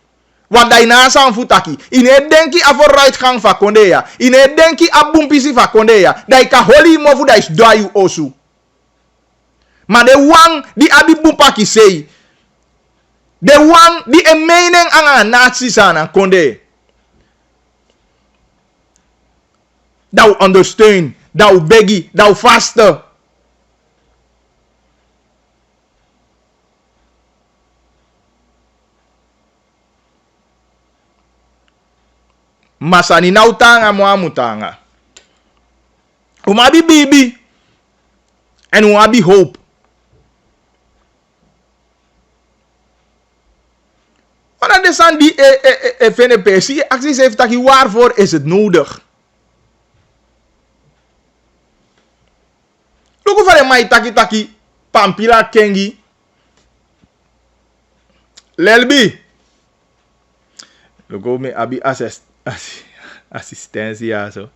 Wanda ina sanfu taki. Ine denki afo right gang fa konde ya. Ine denki abumpisi fa konde ya. Da ika holi mofu da is doayu osu. Ma de wang di abi bumpaki sei. De wang di e mening anga nazi sana konde. Dat ondersteun. Dat beggy. Dat vaste. Masani nou tanga mo mutanga. Umabi bibi. En umabi hoop. Maar dat is aan die VNP. Zie je, acties heeft dat waarvoor is het nodig? Look over de mai taki pampila kengi. Lelbi. Look over me abi assistentia zo.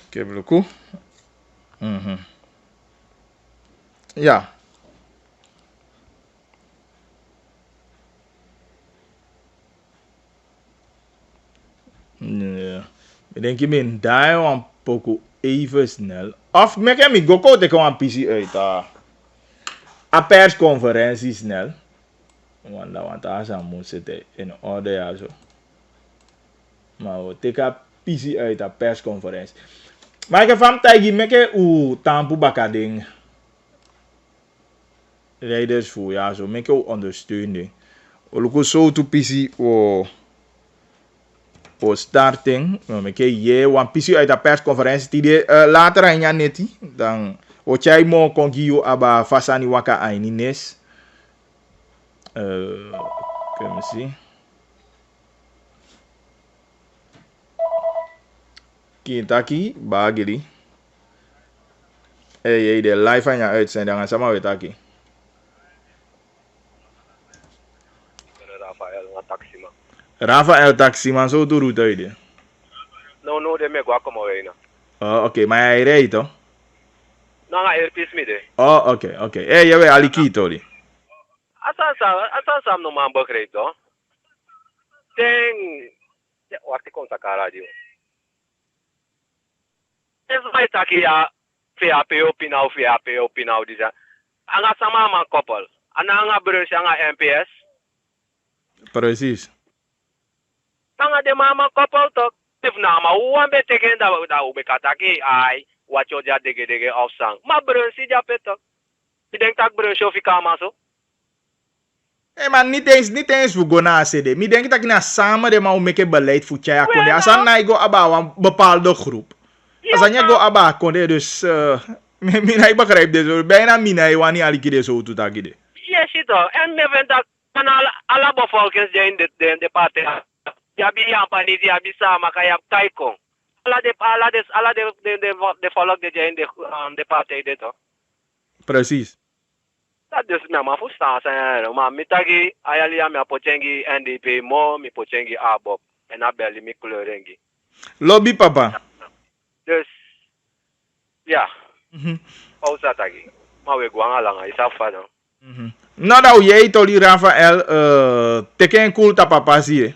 Ik heb look. Ja. Ja. Ik denk je min daar een poco even snel. Of me kan ik go te komen PC uit a persconferentie snel. Want daar zou moet zitten in orde ja zo. Maar we teken PC uit a persconferentie. Maar ik heb van tijd meke u tampu bakading. Rijders voor ja zo meke u ondersteuning. Oluko zo to PC o starting. Meke je wan PC uit de persconferentie die later aan ja neti. Dan o chai mo kongiyo aba fasani waka ainines. Let me see. Kintaki, bagili. Hey, de live aan je uitzending gaan samen met Taki. Rafael Taximan, zo doe route uit. No, de me guaco moreina. Oh, oké, maar hij rijdt toch? No, nga airpiece me de. Oh, oké. Hey, je weet alikito li. Asan no man begreep toch? Ten, wacht ik kom sa cara dio. Es vai taki ya VAP opinau disa. Anga sama man koppel. Anga brunch anga NPS. Precies. Anga de mama koppel toch. If na ma uwan be teken da ube kataki ai wacho ja dege afsang. Ma brunch ja petok. Ik denk dat brunch of ikama zo. Maar niet eens voor gona CD. Ik denk dat ik na samen de maar make beleid voor Chaya konde. Als aan na go aba een bepaalde groep. Als aan je go aba konde dus mina ik begrijp dus bijna mina wani alikide zo to tagide. Yes, ito. En me vindt dat van alle bevolkings in de partij. Ja, bi yampani ja bi sama kaya taiko. Alla de volk de in de partij dit toch. Precies. Dat dus me maar verstaan zijn. Maar mitagi ayalia me apochengi NDP mo me pochengi abob en abeli me kleurengi. Lobby papa. Dus ja. Pausa tagi. Maar we gaan lang is afvallen. Nou dat jij toli Rafael teken cool ta papa zie.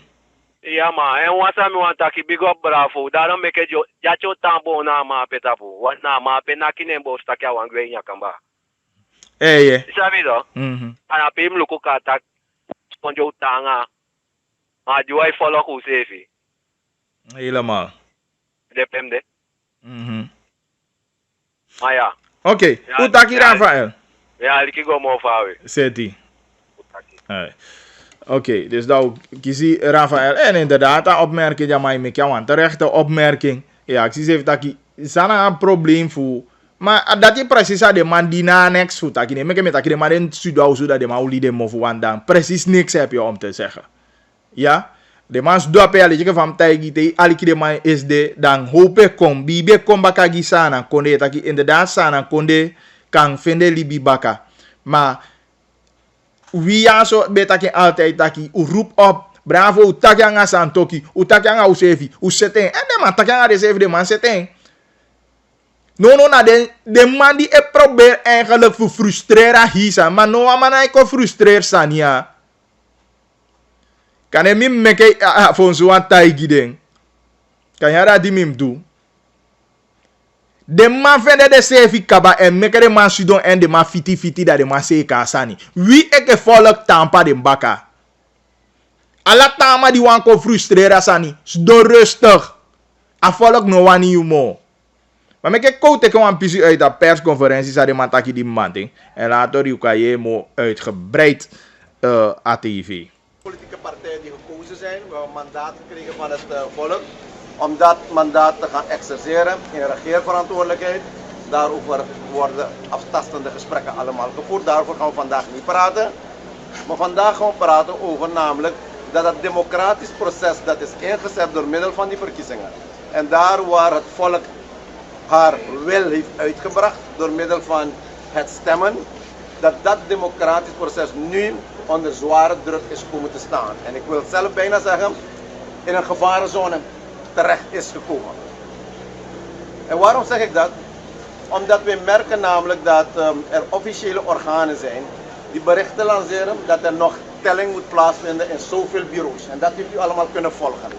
Ja maar en wat me want taki big up bravo. Daarom make jo jacho tambo na ma petapu. Wat na ma penakine bo stakia wangwe nyakamba. Eh. Sabi do? Ana pim luko katak sponjo tanga. Ma juai follow ku sefi. Helemaal. Depem de. Maar ja. Oké. Utaki Rafael. Ja, ik go mo fawe. Seti. Oké, dus nou kies Rafael. En inderdaad, dat opmerking, ja, maar ik want terechte opmerking. Ja, ik zie even dat ik een probleem voor. Maar dat je precies de man die na niks voet. Ik neem met dat de man in Sudan dat de man die de mof wandaan. Precies niks heb je om te zeggen. Ja? De man doet pe ali van taigi te ali de man is de dan hope kom bibe kom baka gi sana konde taki inderdaad sana konde kan vinden libi baka. Maar wie ja zo betaki altijd taki u roep op bravo u taki anga santoki u taki anga usefi u seten en de man taki anga reserve de man seten. No, de man die probeert eigenlijk te frustreren hisa, maar no man hij kan frustreren sania. Kan je me meke voor zo'n taigi ding? Kan je dat die mim doen? De man vende de sefi kaba en meke de man sudon en de man fiti dat de man se kasani. Wie eke volk tampa de baka. Alla tama die wan ko frustrera sani. Do rustig. A volk no wani you mo. Maar meke kote ke wan pisi uit dat persconferentie sa de man taki die manting. En later you kan je mo uitgebreid ATV. Politieke partijen die gekozen zijn, we hebben een mandaat gekregen van het volk om dat mandaat te gaan exerceren in regeerverantwoordelijkheid. Daarover worden aftastende gesprekken allemaal gevoerd. Daarover gaan we vandaag niet praten. Maar vandaag gaan we praten over namelijk dat het democratisch proces dat is ingezet door middel van die verkiezingen. En daar waar het volk haar wil heeft uitgebracht door middel van het stemmen, dat dat democratisch proces nu onder zware druk is komen te staan. En ik wil zelf bijna zeggen, in een gevarenzone terecht is gekomen. En waarom zeg ik dat? Omdat we merken namelijk dat er officiële organen zijn die berichten lanceren dat er nog telling moet plaatsvinden in zoveel bureaus. En dat heeft u allemaal kunnen volgen.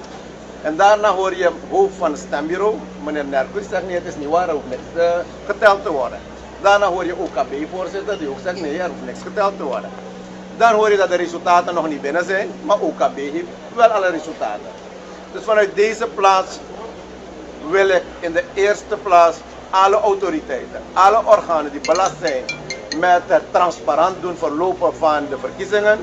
En daarna hoor je hoofd van het stembureau, meneer Nerkus, zegt nee, het is niet waar, er hoeft niks geteld te worden. Daarna hoor je OKB-voorzitter, die ook zegt nee, er hoeft niks geteld te worden. Dan hoor je dat de resultaten nog niet binnen zijn, maar OKB heeft wel alle resultaten. Dus vanuit deze plaats wil ik in de eerste plaats alle autoriteiten, alle organen die belast zijn met het transparant doen verlopen van de verkiezingen,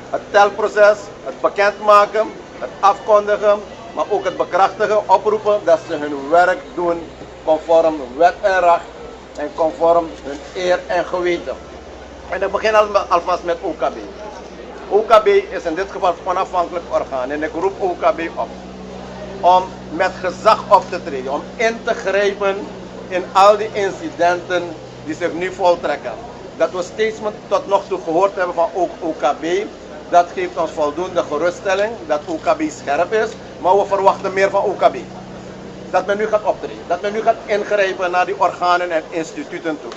het telproces, het bekendmaken, het afkondigen, maar ook het bekrachtigen, oproepen dat ze hun werk doen conform wet en recht en conform hun eer en geweten. En ik begin alvast met OKB. OKB is in dit geval een onafhankelijk orgaan en ik roep OKB op om met gezag op te treden, om in te grijpen in al die incidenten die zich nu voltrekken. Dat we steeds tot nog toe gehoord hebben van OKB, dat geeft ons voldoende geruststelling dat OKB scherp is, maar we verwachten meer van OKB. Dat men nu gaat optreden, dat men nu gaat ingrijpen naar die organen en instituten toe.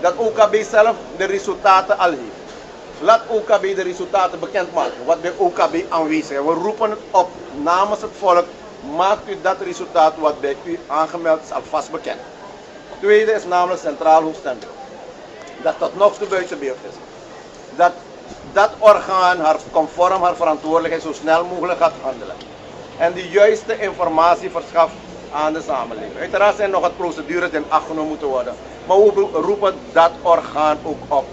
Dat OKB zelf de resultaten al heeft. Laat OKB de resultaten bekendmaken, wat bij OKB aanwezig is. We roepen het op namens het volk, maakt u dat resultaat wat bij u aangemeld is alvast bekend. Tweede is namelijk Centraal Hoofdstembureau. Dat tot nog toe buiten beeld is. Dat orgaan conform haar verantwoordelijkheid zo snel mogelijk gaat handelen. En de juiste informatie verschaft aan de samenleving. Uiteraard zijn nog wat procedures die in acht genomen moeten worden. Maar we roepen dat orgaan ook op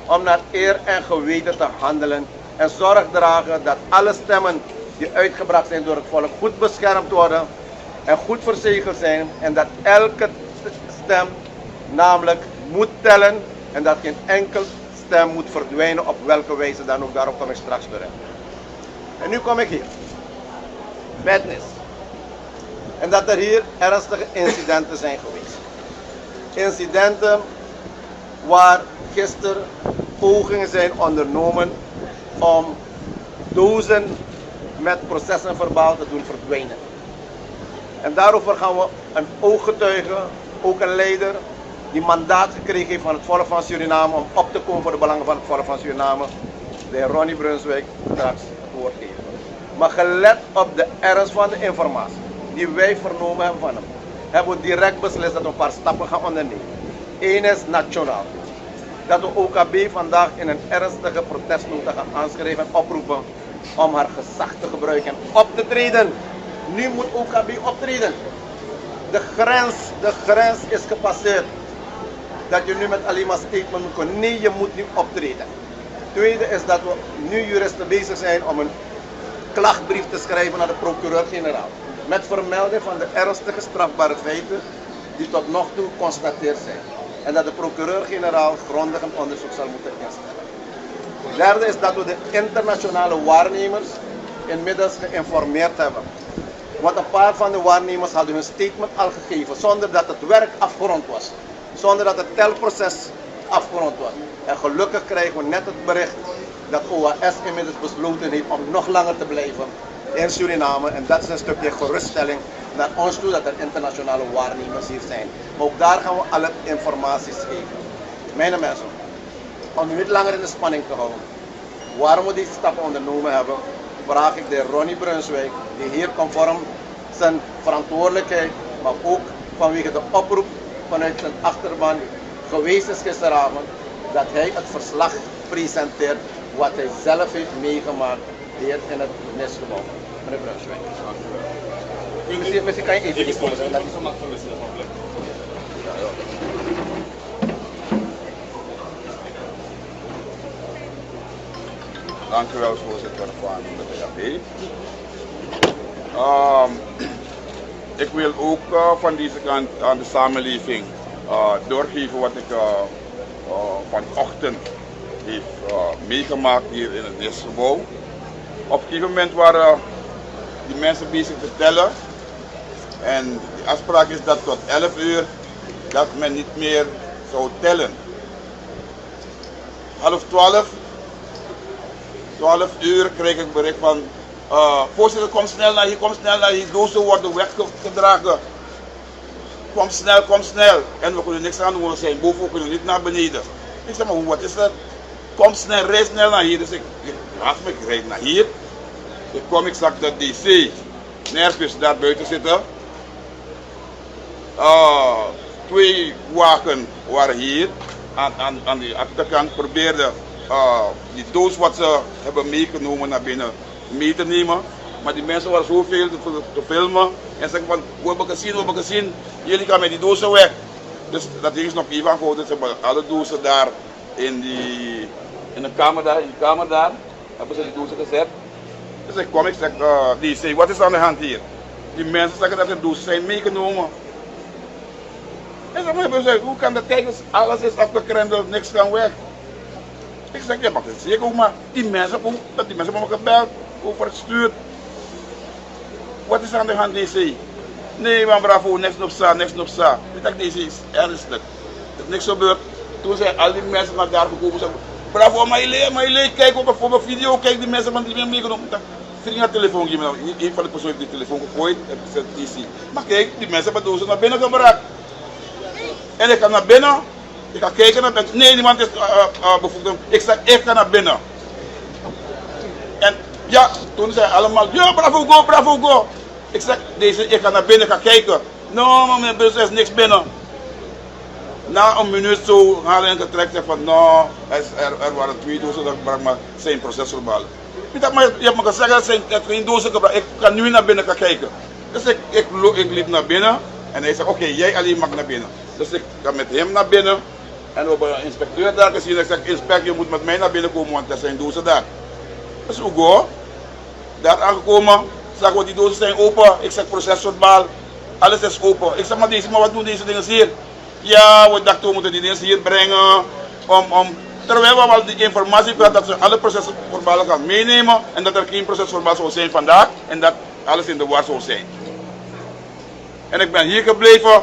om naar eer en geweten te handelen en zorg dragen dat alle stemmen die uitgebracht zijn door het volk goed beschermd worden en goed verzegeld zijn en dat elke stem namelijk moet tellen en dat geen enkel stem moet verdwijnen op welke wijze dan ook. Daarop kom ik straks terug. En nu kom ik hier. Badness. En dat er hier ernstige incidenten zijn geweest. Incidenten waar gisteren pogingen zijn ondernomen om dozen met processenverbaal te doen verdwijnen. En daarover gaan we een ooggetuige, ook een leider, die mandaat gekregen heeft van het volk van Suriname om op te komen voor de belangen van het volk van Suriname, de heer Ronnie Brunswijk, straks het woord geven. Maar gelet op de ernst van de informatie die wij vernomen hebben van hem, hebben we direct beslist dat we een paar stappen gaan ondernemen. Eén is nationaal. Dat we OKB vandaag in een ernstige protestnota gaan aanschrijven en oproepen om haar gezag te gebruiken en op te treden. Nu moet OKB optreden. De grens is gepasseerd. Dat je nu met alleen maar statement moet komen. Nee, je moet nu optreden. Tweede is dat we nu juristen bezig zijn om een klachtbrief te schrijven naar de procureur-generaal. Met vermelding van de ernstige strafbare feiten die tot nog toe geconstateerd zijn. En dat de procureur-generaal grondig een onderzoek zal moeten instellen. Derde is dat we de internationale waarnemers inmiddels geïnformeerd hebben. Want een paar van de waarnemers hadden hun statement al gegeven zonder dat het werk afgerond was. Zonder dat het telproces afgerond was. En gelukkig krijgen we net het bericht dat OAS inmiddels besloten heeft om nog langer te blijven in Suriname. En dat is een stukje geruststelling naar ons toe dat er internationale waarnemers hier zijn. Maar ook daar gaan we alle informaties geven. Mijn mensen, om u niet langer in de spanning te houden, waarom we deze stappen ondernomen hebben, vraag ik de heer Ronnie Brunswijk, die hier conform zijn verantwoordelijkheid, maar ook vanwege de oproep vanuit zijn achterban geweest is gisteravond, dat hij het verslag presenteert wat hij zelf heeft meegemaakt hier in het NIS-gebouw. Meneer Brunswijk. Misschien kan je even iets komen. Dank u wel, voorzitter van de BHP. Ik wil ook van deze kant aan de samenleving doorgeven wat ik vanochtend heeft meegemaakt hier in het NIS-gebouw. Op een gegeven moment waren die mensen bezig te tellen en de afspraak is dat tot 11 uur dat men niet meer zou tellen. 11:30, 12 uur kreeg ik bericht van voorzitter, kom snel naar hier, dozen worden weggedragen. Kom snel. En we kunnen niks aan doen, we zijn boven, we kunnen niet naar beneden. Ik zeg maar, wat is dat? Kom snel, rijd snel naar hier. Dus ik rijd naar hier. Ik zag dat DC nergens daar buiten zitten. 2 wagens waren hier aan de achterkant, probeerden die doos wat ze hebben meegenomen naar binnen mee te nemen. Maar die mensen waren zoveel te filmen en zeggen van, we hebben gezien, jullie gaan met die dozen weg. Dus dat ding is nog even aangehouden, ze hebben alle dozen daar in de kamer daar, hebben ze die dozen gezet. Dus ik zeg, die zei, wat is aan de hand hier? Die mensen zeggen dat de dozen zijn meegenomen. En ze zeggen, hoe kan dat kijken, alles is afgekrendeld, niks kan weg. Ik zeg, ja, maar dat is zeker ook, maar die mensen hebben me gebeld, overgestuurd. Wat is aan de hand, DC? Nee, man, bravo, niks op sa. Ik dacht, DC is ernstig. Er is niks gebeurd. Toen zijn al die mensen naar daar gekomen. Zeggen, bravo, maar je kijk ook voor mijn video, kijk die mensen van die weer meegenomen. Ik heb een telefoon gegeven, een van de personen heeft die telefoon gegooid en gezegd, DC. Maar kijk, die mensen hebben dozen naar binnen gebracht. En ik ga naar binnen. Ik ga kijken naar binnen. Nee, niemand is bevoegd. Ik zeg, ik ga naar binnen. En ja, toen zei allemaal, ja, bravo, go. Ik zeg, ik ga naar binnen, ga kijken. No, maar meneer Brussel, er is niks binnen. Na een minuut zo halen en getrekt en van, no, er waren 2 dozen, dat bracht maar zijn procesverbaal. Maar je hebt me gezegd dat zijn geen dozen gebracht. Ik ga nu naar binnen gaan kijken. Dus ik liep naar binnen en hij zei, oké, jij alleen mag naar binnen. Dus ik ga met hem naar binnen en we hebben een inspecteur daar gezien. Ik zeg, inspecteur, je moet met mij naar binnen komen, want er zijn dozen daar. Dus Hugo, daar aangekomen, zag we die dozen zijn open. Ik zeg, procesverbaal, alles is open. Ik zeg, maar wat doen deze dingen hier? Ja, we dachten we moeten die dingen hier brengen terwijl we al die informatie hadden dat ze alle procesverbalen gaan meenemen en dat er geen procesverbaal zou zijn vandaag en dat alles in de war zou zijn. En ik ben hier gebleven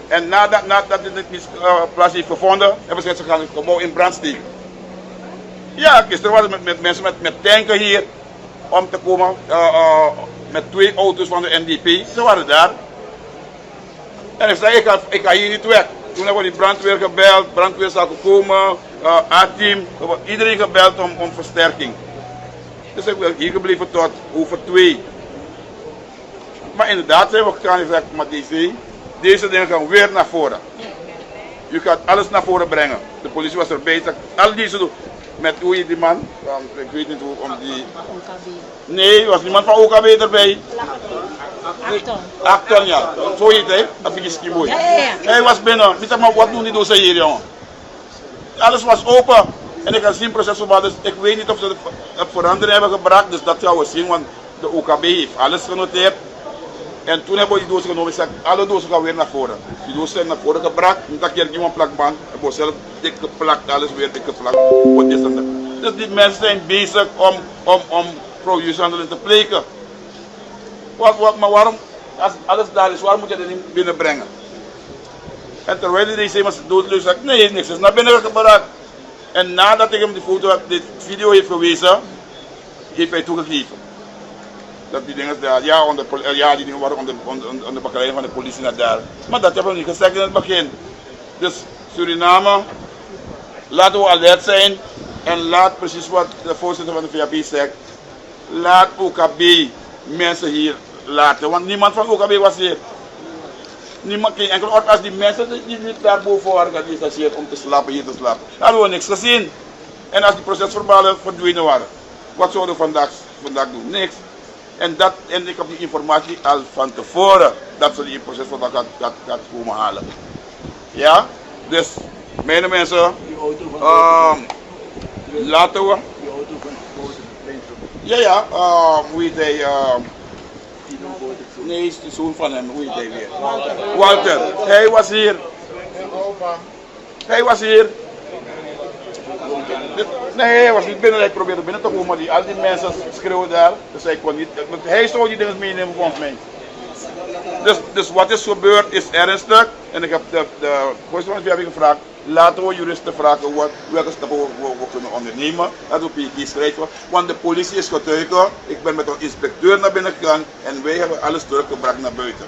en nadat dit niet plaats heeft gevonden, hebben ze gezegd, ze gaan het gebouw in brand steken. Ja, gisteren waren met mensen met tanken hier om te komen met 2 auto's van de NDP. Ze waren daar. En ik zei, ik ga hier niet weg. Toen hebben we die brandweer gebeld, brandweer zou komen, A-team, iedereen gebeld om versterking. Dus ik ben hier gebleven tot over 2. Maar inderdaad zijn we gegaan en gezegd, maar deze dingen gaan weer naar voren. Je gaat alles naar voren brengen. De politie was erbij, al deze doen. Met hoe je die man, ik weet niet hoe om die... Nee, was niemand van OKB erbij. 8 ton, ja. Zo heet hij, dat vind ik skimooi. Hij was binnen, niet maar wat doen die dozen hier, jongen. Alles was open en ik had zien procesverbaal, dus ik weet niet of ze het verandering hebben gebracht, dus dat gaan we zien, want de OKB heeft alles genoteerd. En toen hebben we die dozen genomen, ik zeg, alle dozen gaan weer naar voren. Die dozen zijn naar voren gebracht, niet dat keer iemand plakband, hebben we zelf dik geplakt, alles weer dik geplakt. Dus die mensen zijn bezig om producehandelen te pleken. Maar waarom, als alles daar is, waarom moet je dat niet binnenbrengen? En terwijl hij zei, maar doodleus, zei ik, nee, niks is naar binnen gebracht. En nadat ik hem de video heeft gewezen, heeft hij toegegeven. Dat die dingen daar, die dingen waren onder begeleiding van de politie naar daar. Maar dat hebben we niet gezegd in het begin. Dus Suriname, laten we alert zijn en laat precies wat de voorzitter van de VHP zegt. Laat OKB mensen hier laten, want niemand van OKB was hier. Niemand, geen enkel ort als die mensen die niet daarboven waren geïnstageerd om te slapen, hier te slapen. Daar hadden we niks gezien. En als die procesverbalen verdwenen waren, wat zouden we vandaag doen? Niks. En ik heb die informatie al van tevoren dat ze die procesverbalen gaat komen halen. Ja, dus mijn mensen, laten we. Ja, hoe heet hij? Nee, is de zoon van hem, hoe heet hij weer? Walter. Hij was hier. Nee, hij was niet binnen, hij probeerde binnen te komen, maar al die mensen schreeuwen daar, dus hij kon niet. Hij zou die dingen meenemen volgens mij. Dus wat is gebeurd is ernstig en ik heb de voorzitter van het gevraagd, laten we juristen vragen welke stappen we kunnen ondernemen, dat we PG schrijven, want de politie is getuige, ik ben met een inspecteur naar binnen gegaan en wij hebben alles teruggebracht naar buiten.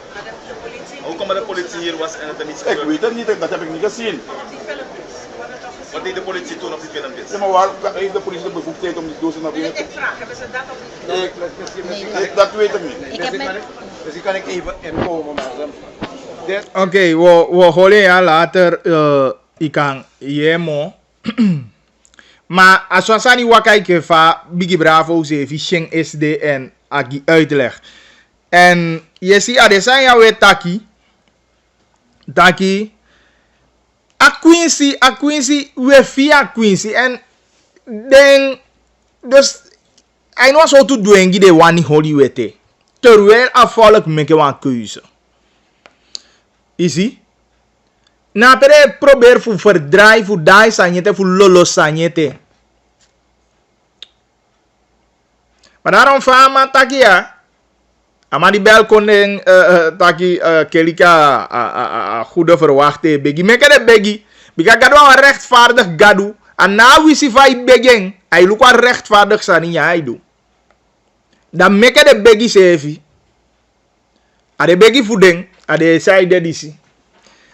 Hoe komt de politie hier was en het er niet gebeurd? Ik weet het niet, dat heb ik niet gezien. Wat deed de politie toen op die filmpjes? Ja, maar waar heeft de politie de bevoegdheid om die dozen naar binnen te... Ik vraag, hebben ze dat of niet? Dat weet ik niet. Dus die kan ik even inkomen. Oké, we horen ja later ik kan jemo. Maar als we zijn wat kijken van Biggie Bravo ze Sheng SD en agi uitleg. En je ziet dat zijn ja we taki a Quincy we via Quincy en dan dus hij was zo te doen de wani holy wete terwijl afvallig meke wan keuze isi na pere probeer voor verdraai voor dai sanyete voor lolo sanyete maar daarom fama takia ama die bel konden taki kelika goede verwachten begi meke de begi bika gadu een rechtvaardig gadu en na wisi vai begeng hij lukwa rechtvaardig sani ja hij doet dan meke de begi sefi ade begi fudeng ade side disi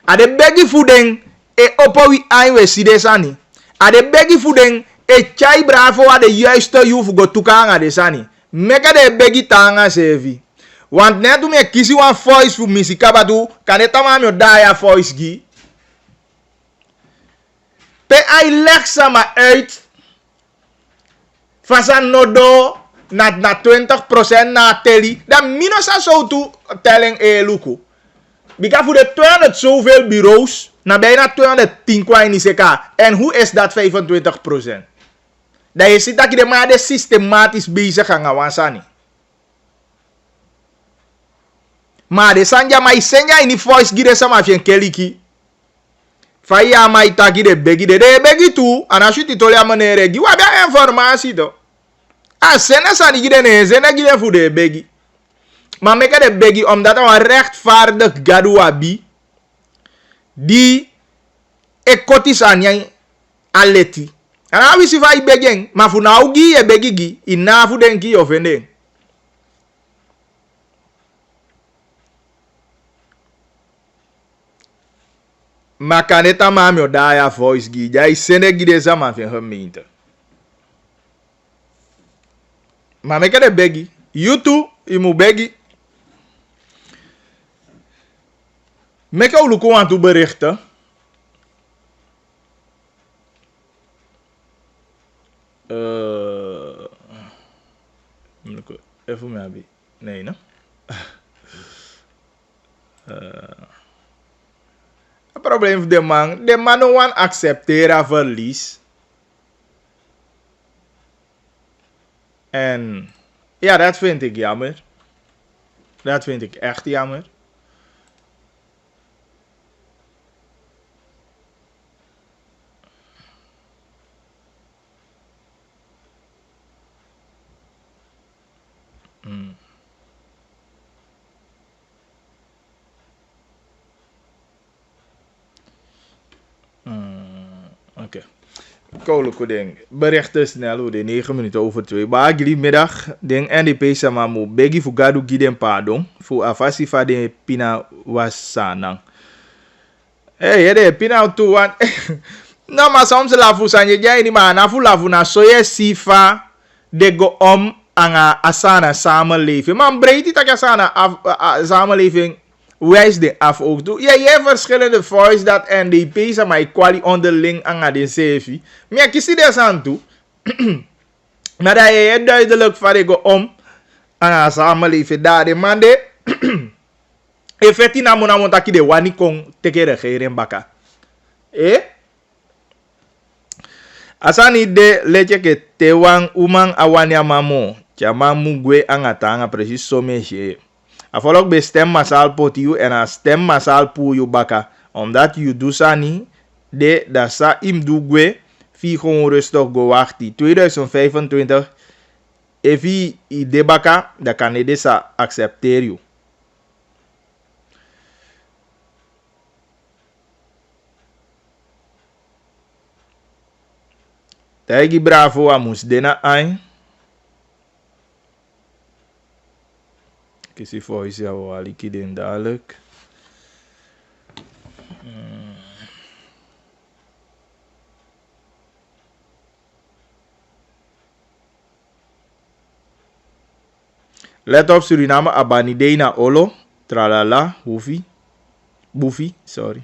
ade begi fudeng e opowi aiwe side sani ade begi fudeng e chai bravo ade juiste yufu go tukanga de sani meke de begi tanga sefi want net om je kiezen een voice voor muziek abadu kan het allemaal met daar voice gi pe ai leg sama uit van zijn nodo na 20% na teli dan minus aan zo toe telling luku bika voor de 200 zoveel bureaus na bijna 210 kwa in Iseka en hoe is dat 25%? Dat je ziet dat je de maar systematisch bezig gaan awansani. Maar de sanja mai senja in die voice gide sama fien keliki. Faya mai taki de begi tu anashi titoli amanere gi wa bia informatie do. A sene sani gide ne sene gide fu de begi. Maar meke de begi omdat een rechtvaardig gadu abi die ekotis anya aleti. Ana wisi fa ibegen ma fu na ugi e begi gi ina fu denki ofende. Maar kan het allemaal met daar voice gi? Jij sende gide sama van gemeente. Maar ik heb de begi. YouTube, je moet begi. Ik heb ook aan toe berichten. Even mij hebben. Nee, no? Het probleem is de man no one accepteren verlies. En ja, dat vind ik jammer. Dat vind ik echt jammer. Oké. Koude ding. Berichten snel hoe de 9 minuten over 2. Bagri middag. Ding NDP sama mo begi fu gadu giden pardon. Fu afasi fa de pina wasanang. Hey, de pina tu wan. No maar soms la fu sanje jai ni ma na fu la fu na soye sifa de go anga asana samenleving. Man breed tak asana samenleving wijst de af ook toe. Ja, je hebt verschillende voice dat NDP zijn, maar ik kwali onderling aan de CV. Maar ik zie dat aan toe. Maar dat je duidelijk van ik om aan de samenleving daar de man de effectie na mona montaki de wani kon teke regering baka. Asani de leche ke tewang umang awani amamo. Chama mugwe angatanga precies so meje. Afolok be stem masal potiu en a stem masal pu yu baka. Omdat yu dusani de dasa im dugwe fi gewoon rustig go wachti. 2025 evi i de baka da kanede sa accepteer yu. Tegi bravo amus dena ai. Kisi voice ya wali kiden dadelijk. Let op Suriname abanidei na olo. Tralala, hoefie. Boefie, sorry.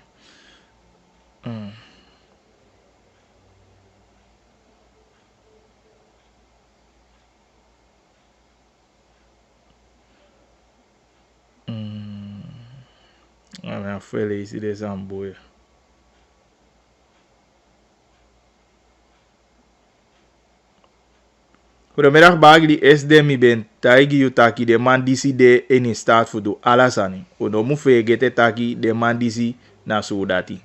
Veel lezen deze aan boeien. Goedemiddag Bagli, SD mi ben taigi utaki de man disi de in staat voor do alasani. Odo mu fegete taki de man disi na soudati.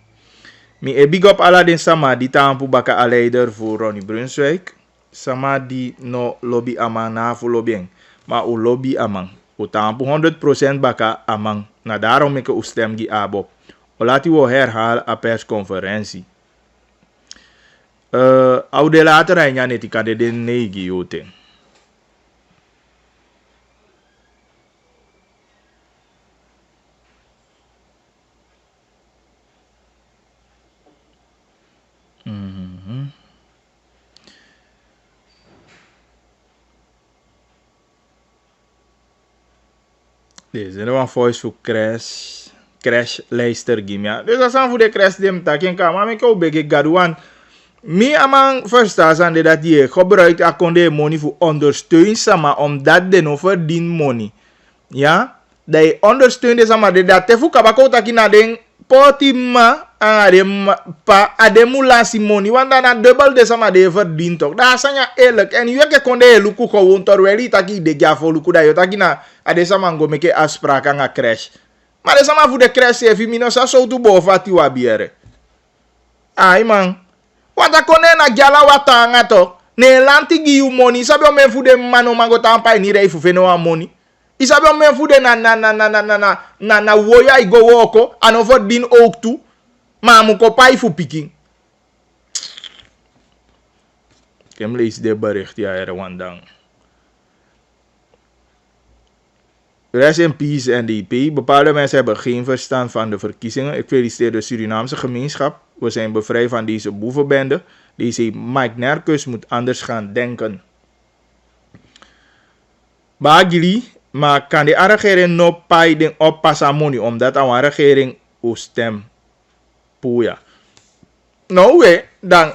Mi e big up ala den sama di tampu baka a leider voor Ronnie Brunswijk. Sama di no lobby amang na voor lobbying. Maar o lobby amang. O tampu 100% baka amang. Na daarom ik u stem gi abo. O laten we herhalen a persconferentie. Oude later en ja net ik had de negi jote. Deze is een voice voor crash lijster gimia. Dus dat is voor de crash dem taken kan. Maar ik ook bege gaduan. Mi amang verstaan aan dat je gebruikt akonde money voor ondersteunen sama omdat de no verdien money. Ja? Dat je ondersteunt de sama de dat te fu kabako takina den potima pa ademulansi money want dan dubbel de sama de verdien toch. Dat is ja eerlijk en je ke konde luku gewoon torweli taki de gafo luku da yo takina ade sama ngo meke afspraak nga crash. Maar de sama voor de crash even mino sa so tu bo fati wa biere. Ai man. Wata kone na gyala wata nga to. Ne lanti gi you money. Isabi o men fude mano mango tampa ni rei fu feno wa money. Isabi o men fude na woya i go woko. Ano for din ook tu. Ma mu ko pai fu picking. Kem lees de bericht ja er wandang. Rest in peace NDP. Bepaalde mensen hebben geen verstand van de verkiezingen. Ik feliciteer de Surinaamse gemeenschap. We zijn bevrijd van deze boevenbende. Deze Mike Nerkus moet anders gaan denken. Bagili, maar kan de regering no pai den oppassa money omdat aan regering o stem puya. Nou we dan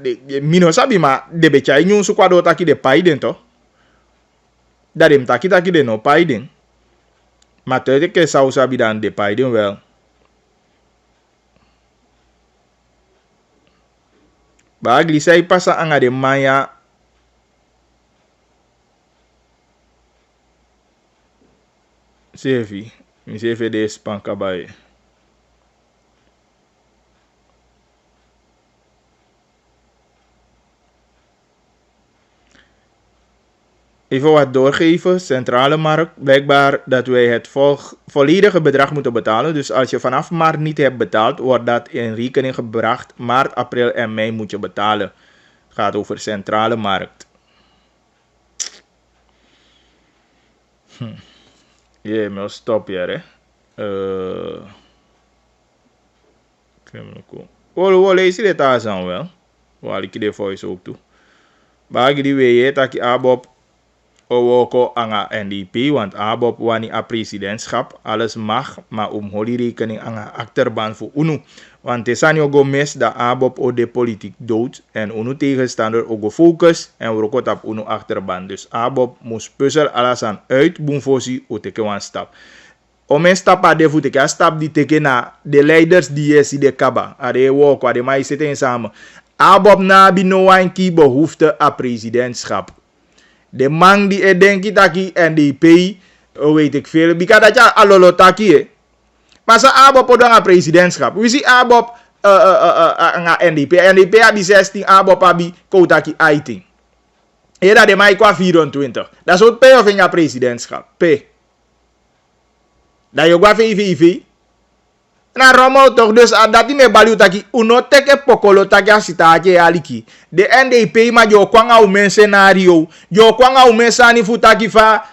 de mino sabi ma de becha nyun su kwado taki de pai den to. Dat dem taki de no pai den. Maar te ke sau sabi dan de pai den wel. Bagli sai pasa anga de maya sevi mi sevi de spanka bay. Even wat doorgeven, centrale markt. Blijkbaar dat wij het volledige bedrag moeten betalen. Dus als je vanaf maart niet hebt betaald, wordt dat in rekening gebracht. Maart, april en mei moet je betalen. Het gaat over centrale markt. Je moet stop hier, hè. Oh, lees je dit aan wel? Waar ik de voice ook toe. Bagi die weet je, dat je abob. Owoko anga NDP, want ABOP wani a presidentschap. Alles mag, maar holi rekening anga achterban voor UNO. Want tesani ogo mes da ABOP o de politiek dood. En UNO tegenstander ogo focus. En we rokot op UNO achterban. Dus ABOP moest puzzel alles aan uit. Boenfosi o teke wan stap. O men stapa de voet teke. A stap die teke na de leiders die is de kaba. Ade wok, ade mai zitten samen. ABOP na bi no wan ki behoefte a presidentschap. De man die denki taki NDP, weet ik veel. Bika dat ja alolo taki maar sa ABOP odang a presidentschap. We zien ABOP nga NDP. NDP abi 16, ABOP abi koutaki 18. En dat de mij qua 24. Dat is ook P of in presidentschap. P. Dat je qua VVV. Na romo toch dus dat die me baliu taki uno teke pokolo taki asitaje aliki. De NDP ma jo kwanga u men scenario. Jo kwanga u men sani futaki fa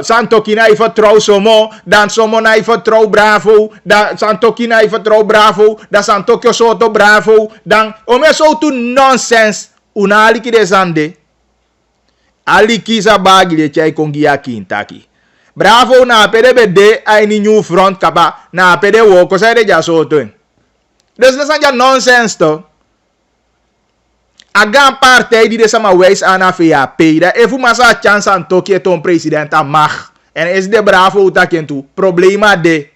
Santokina ifa trouw somo, dan somo na ifa trouw bravo, dan Santokina ifa trouw bravo, dan Santokyo soto bravo, dan ome so tu nonsense una aliki de zande. Aliki sa bagi de chai kongi ya kintaki. Bravo na PDBD ay ni new front kapa na PD woko sa de jasoto. Dus dat is nonsense to. A gran partij die de sama wijs aan a VAP. Dat even maar sa chance aan Tokio ton president a mag. En is de bravo utaken toe. Problema de.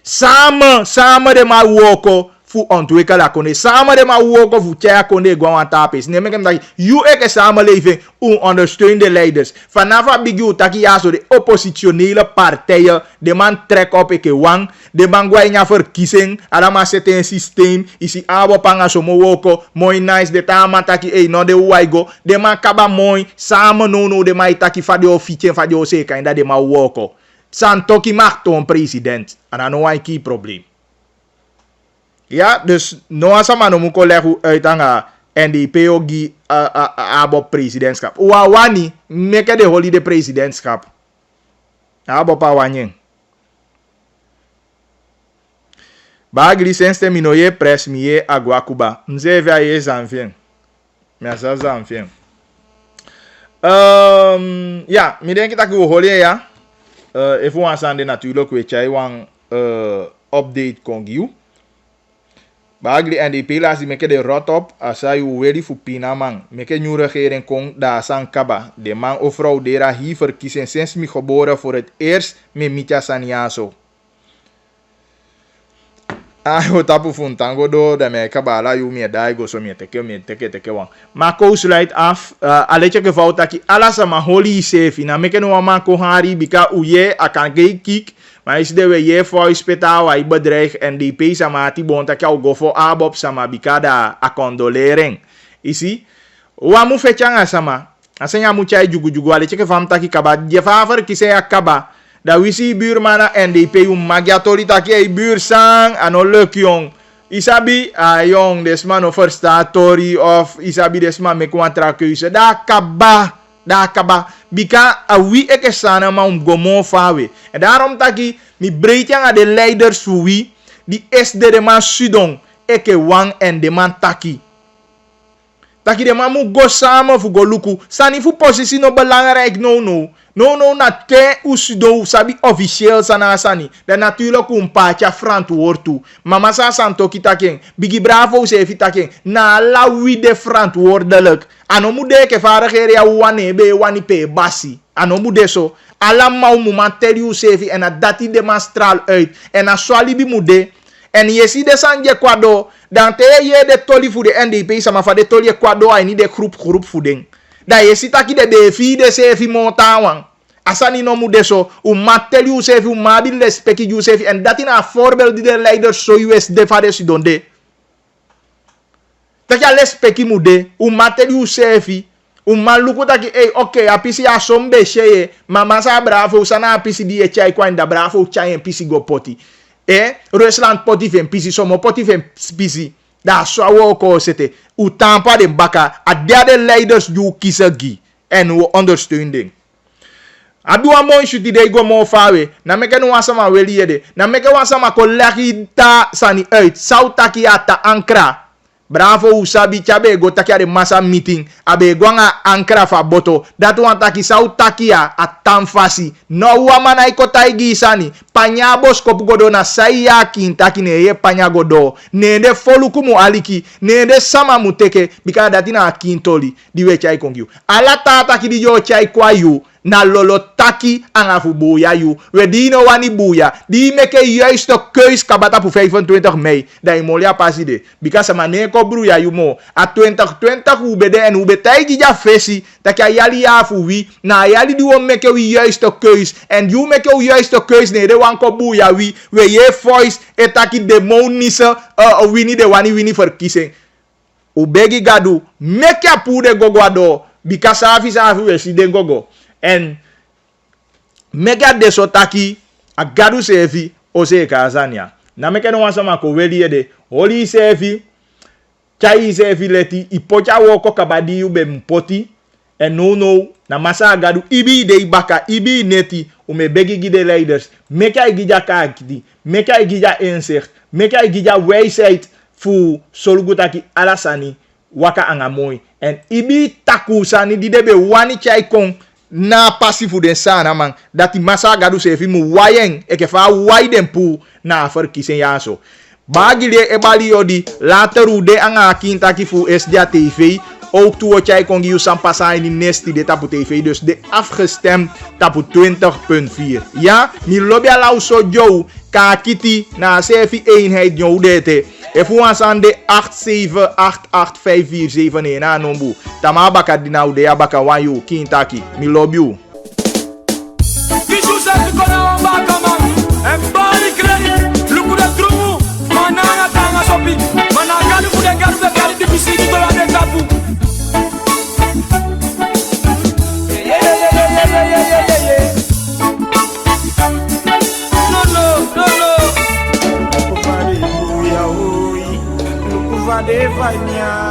Samen de ma woko fu ontwikkelen konde. Samen de ma woko fu tja konde gwa tapis. Neem ik hem dat you eke samenleving ondersteun de leiders. Vanaf bigi utaki yaso de oppositionele partijen. De man trek op eke wang. De man gwa inya verkiezing. Adama zette een systeem. Isi abo panga somo woko. Mooi nice. De tama taki e no de waigo. De man kaba mooi. Samen no de man taki fadio fichen fadio seka. En dat de man woko. Santoki mag ton president. En dan no een key probleem. Ja, dus no asama no muko leggen uit aan NDP ogi abo presidentschap. Wani meke de holiday presidentschap. Abo pa wanyen. Bagli senste minoye press miye agwakuba. Mzeve aye zanfien. Miasa zanfien. Ja, mi denk dat ik wil holen ja. Even wansande natuurlijk weet jij wan update kongiu. Bagli NDP las die meke de rot op. Asa you ready for pina man. Meke nieuwe regering kon da san kaba. De man of vrouw dera hier verkiezen sinds mi geboren voor het eerst met Mitya Saniaso. Ayo tapu funtango do da me kabala you me daigo so me teke wan. Maar ko sluit af. Aletje geval taki alasa ma holy safe. Na meke no man ko hari bika uye akan kik. Maar is de we je voice peta wa bedreig NDP sama ti bon taki au go for ABOP sama bika da akondolering. Isi wa mu fechanga sama. Asenya mu chai jugu aletje ke fam taki kaba je favor kise akaba. Da wisi buurman NDP magiatori taki e buur sang ano leuk jong. Isabi jong desman of verstatori of isabi desman me kontra keuze. Da kaba. Bika a wie eke sana ma gomo fawe. En daarom taki mi breedjang a de leiders voor wie die is de man sudong eke wang en de man taki. Taki de man moet go samen voor go luku. Sani fu positie no belangrijk no na ke usudo sabi officieel sana sani. Dan natuurlijk een paatje verantwoord toe. Mama sa santo kitaken. Bigi bravo se fitaken. Na la wie de verantwoordelijk. Ano mu de ke fara gere ya wane be wani pe basi. Ano mu de so. Ala mau mu materiu sefi en a dati demonstral uit. En a swali bi mu de. En je si de sanje kwado. Dan te ye de toli voor de NDP sama fa de toli kwado ai ni de groep voeding. Da je si taki de befi de sefi montawan. Asani no mu de so. U materiu sefi u mabil respecti ju sefi. En dat in a voorbeeld die de leiders so US de fa de sidonde. Dat je respecti mu de. U materiu sefi. U maluku taki okay apisi a sombe sheye. Mama sa bravo sana apisi di e chai kwa inda bravo chai en pisi go poti. Rusland poti ven pisi somo poti ven pisi. Da swawo ko sete. U tampa de baka. A derde leiders ju kisagi. En u ondersteuning. Abiwa mo shuti de go mo fawe. Na meke no wasama weli yede. Na meke wasama ko lagi ta sani uit. Sautaki ata ankra. bravo usabi chabe go taki de massa meeting abe gwanga ankra fa boto datu antaki sa utakia atamfasi no wamana iko taigi sani panyabo skopu godo na saya kintaki ne ye panyagodo nende folukumu aliki nende sama muteke bika datina akintoli diwe chai kongyu ala tata ki di yo chai kwa yu na lolo taki angafu boya yu we dino wani boya di meke juiste keus kabata pour 25 mei da imolia paside bika sama ne ko bruya yu mo a 2020 ubede en ubeta gija fesi taki ayali afu wi na ayali di won meke wi juiste keus en you meke wi juiste keus ne de wan ko boya wi we ye voice etaki de monisa wini de wani wini verkiezing ubegi gadu meke apude gogoado bika safi we si den gogo en mega de sotaki a gadu sefi ose kazania na meke no wansama ko weli ede oli sefi chai sefi leti ipocha woko kabadi ube mpoti en no na masa gadu ibi de ibaka ibi neti umebegi gide leiders meka igija kakiti meka igija insert meka igija wijsheid fu solgutaki alasani waka angamoi en ibi takusani di debe wani chai kong na pasifu den sana man dati masa gadu sefi mu wayeng eke fa widen pu na verkiezing yaso bagile ebali yodi lateru de anga kintaki fu SDA TV ook toe chai kon giu sampasa in die nesti de tapu TV dus de afgestemd tapu 20.4 ja mi lobby alau so jo ka kiti na sefi eenheid jo dete efu ansande 87885471 na nombu tama baka dinau de abaka wanyu kintaki mi lobby you Kishu safi kona wambaka man Mbali credit Luku de trumu Manana tanga sopi Managalu kude garu de kari dipisi Tola de tapu Devanya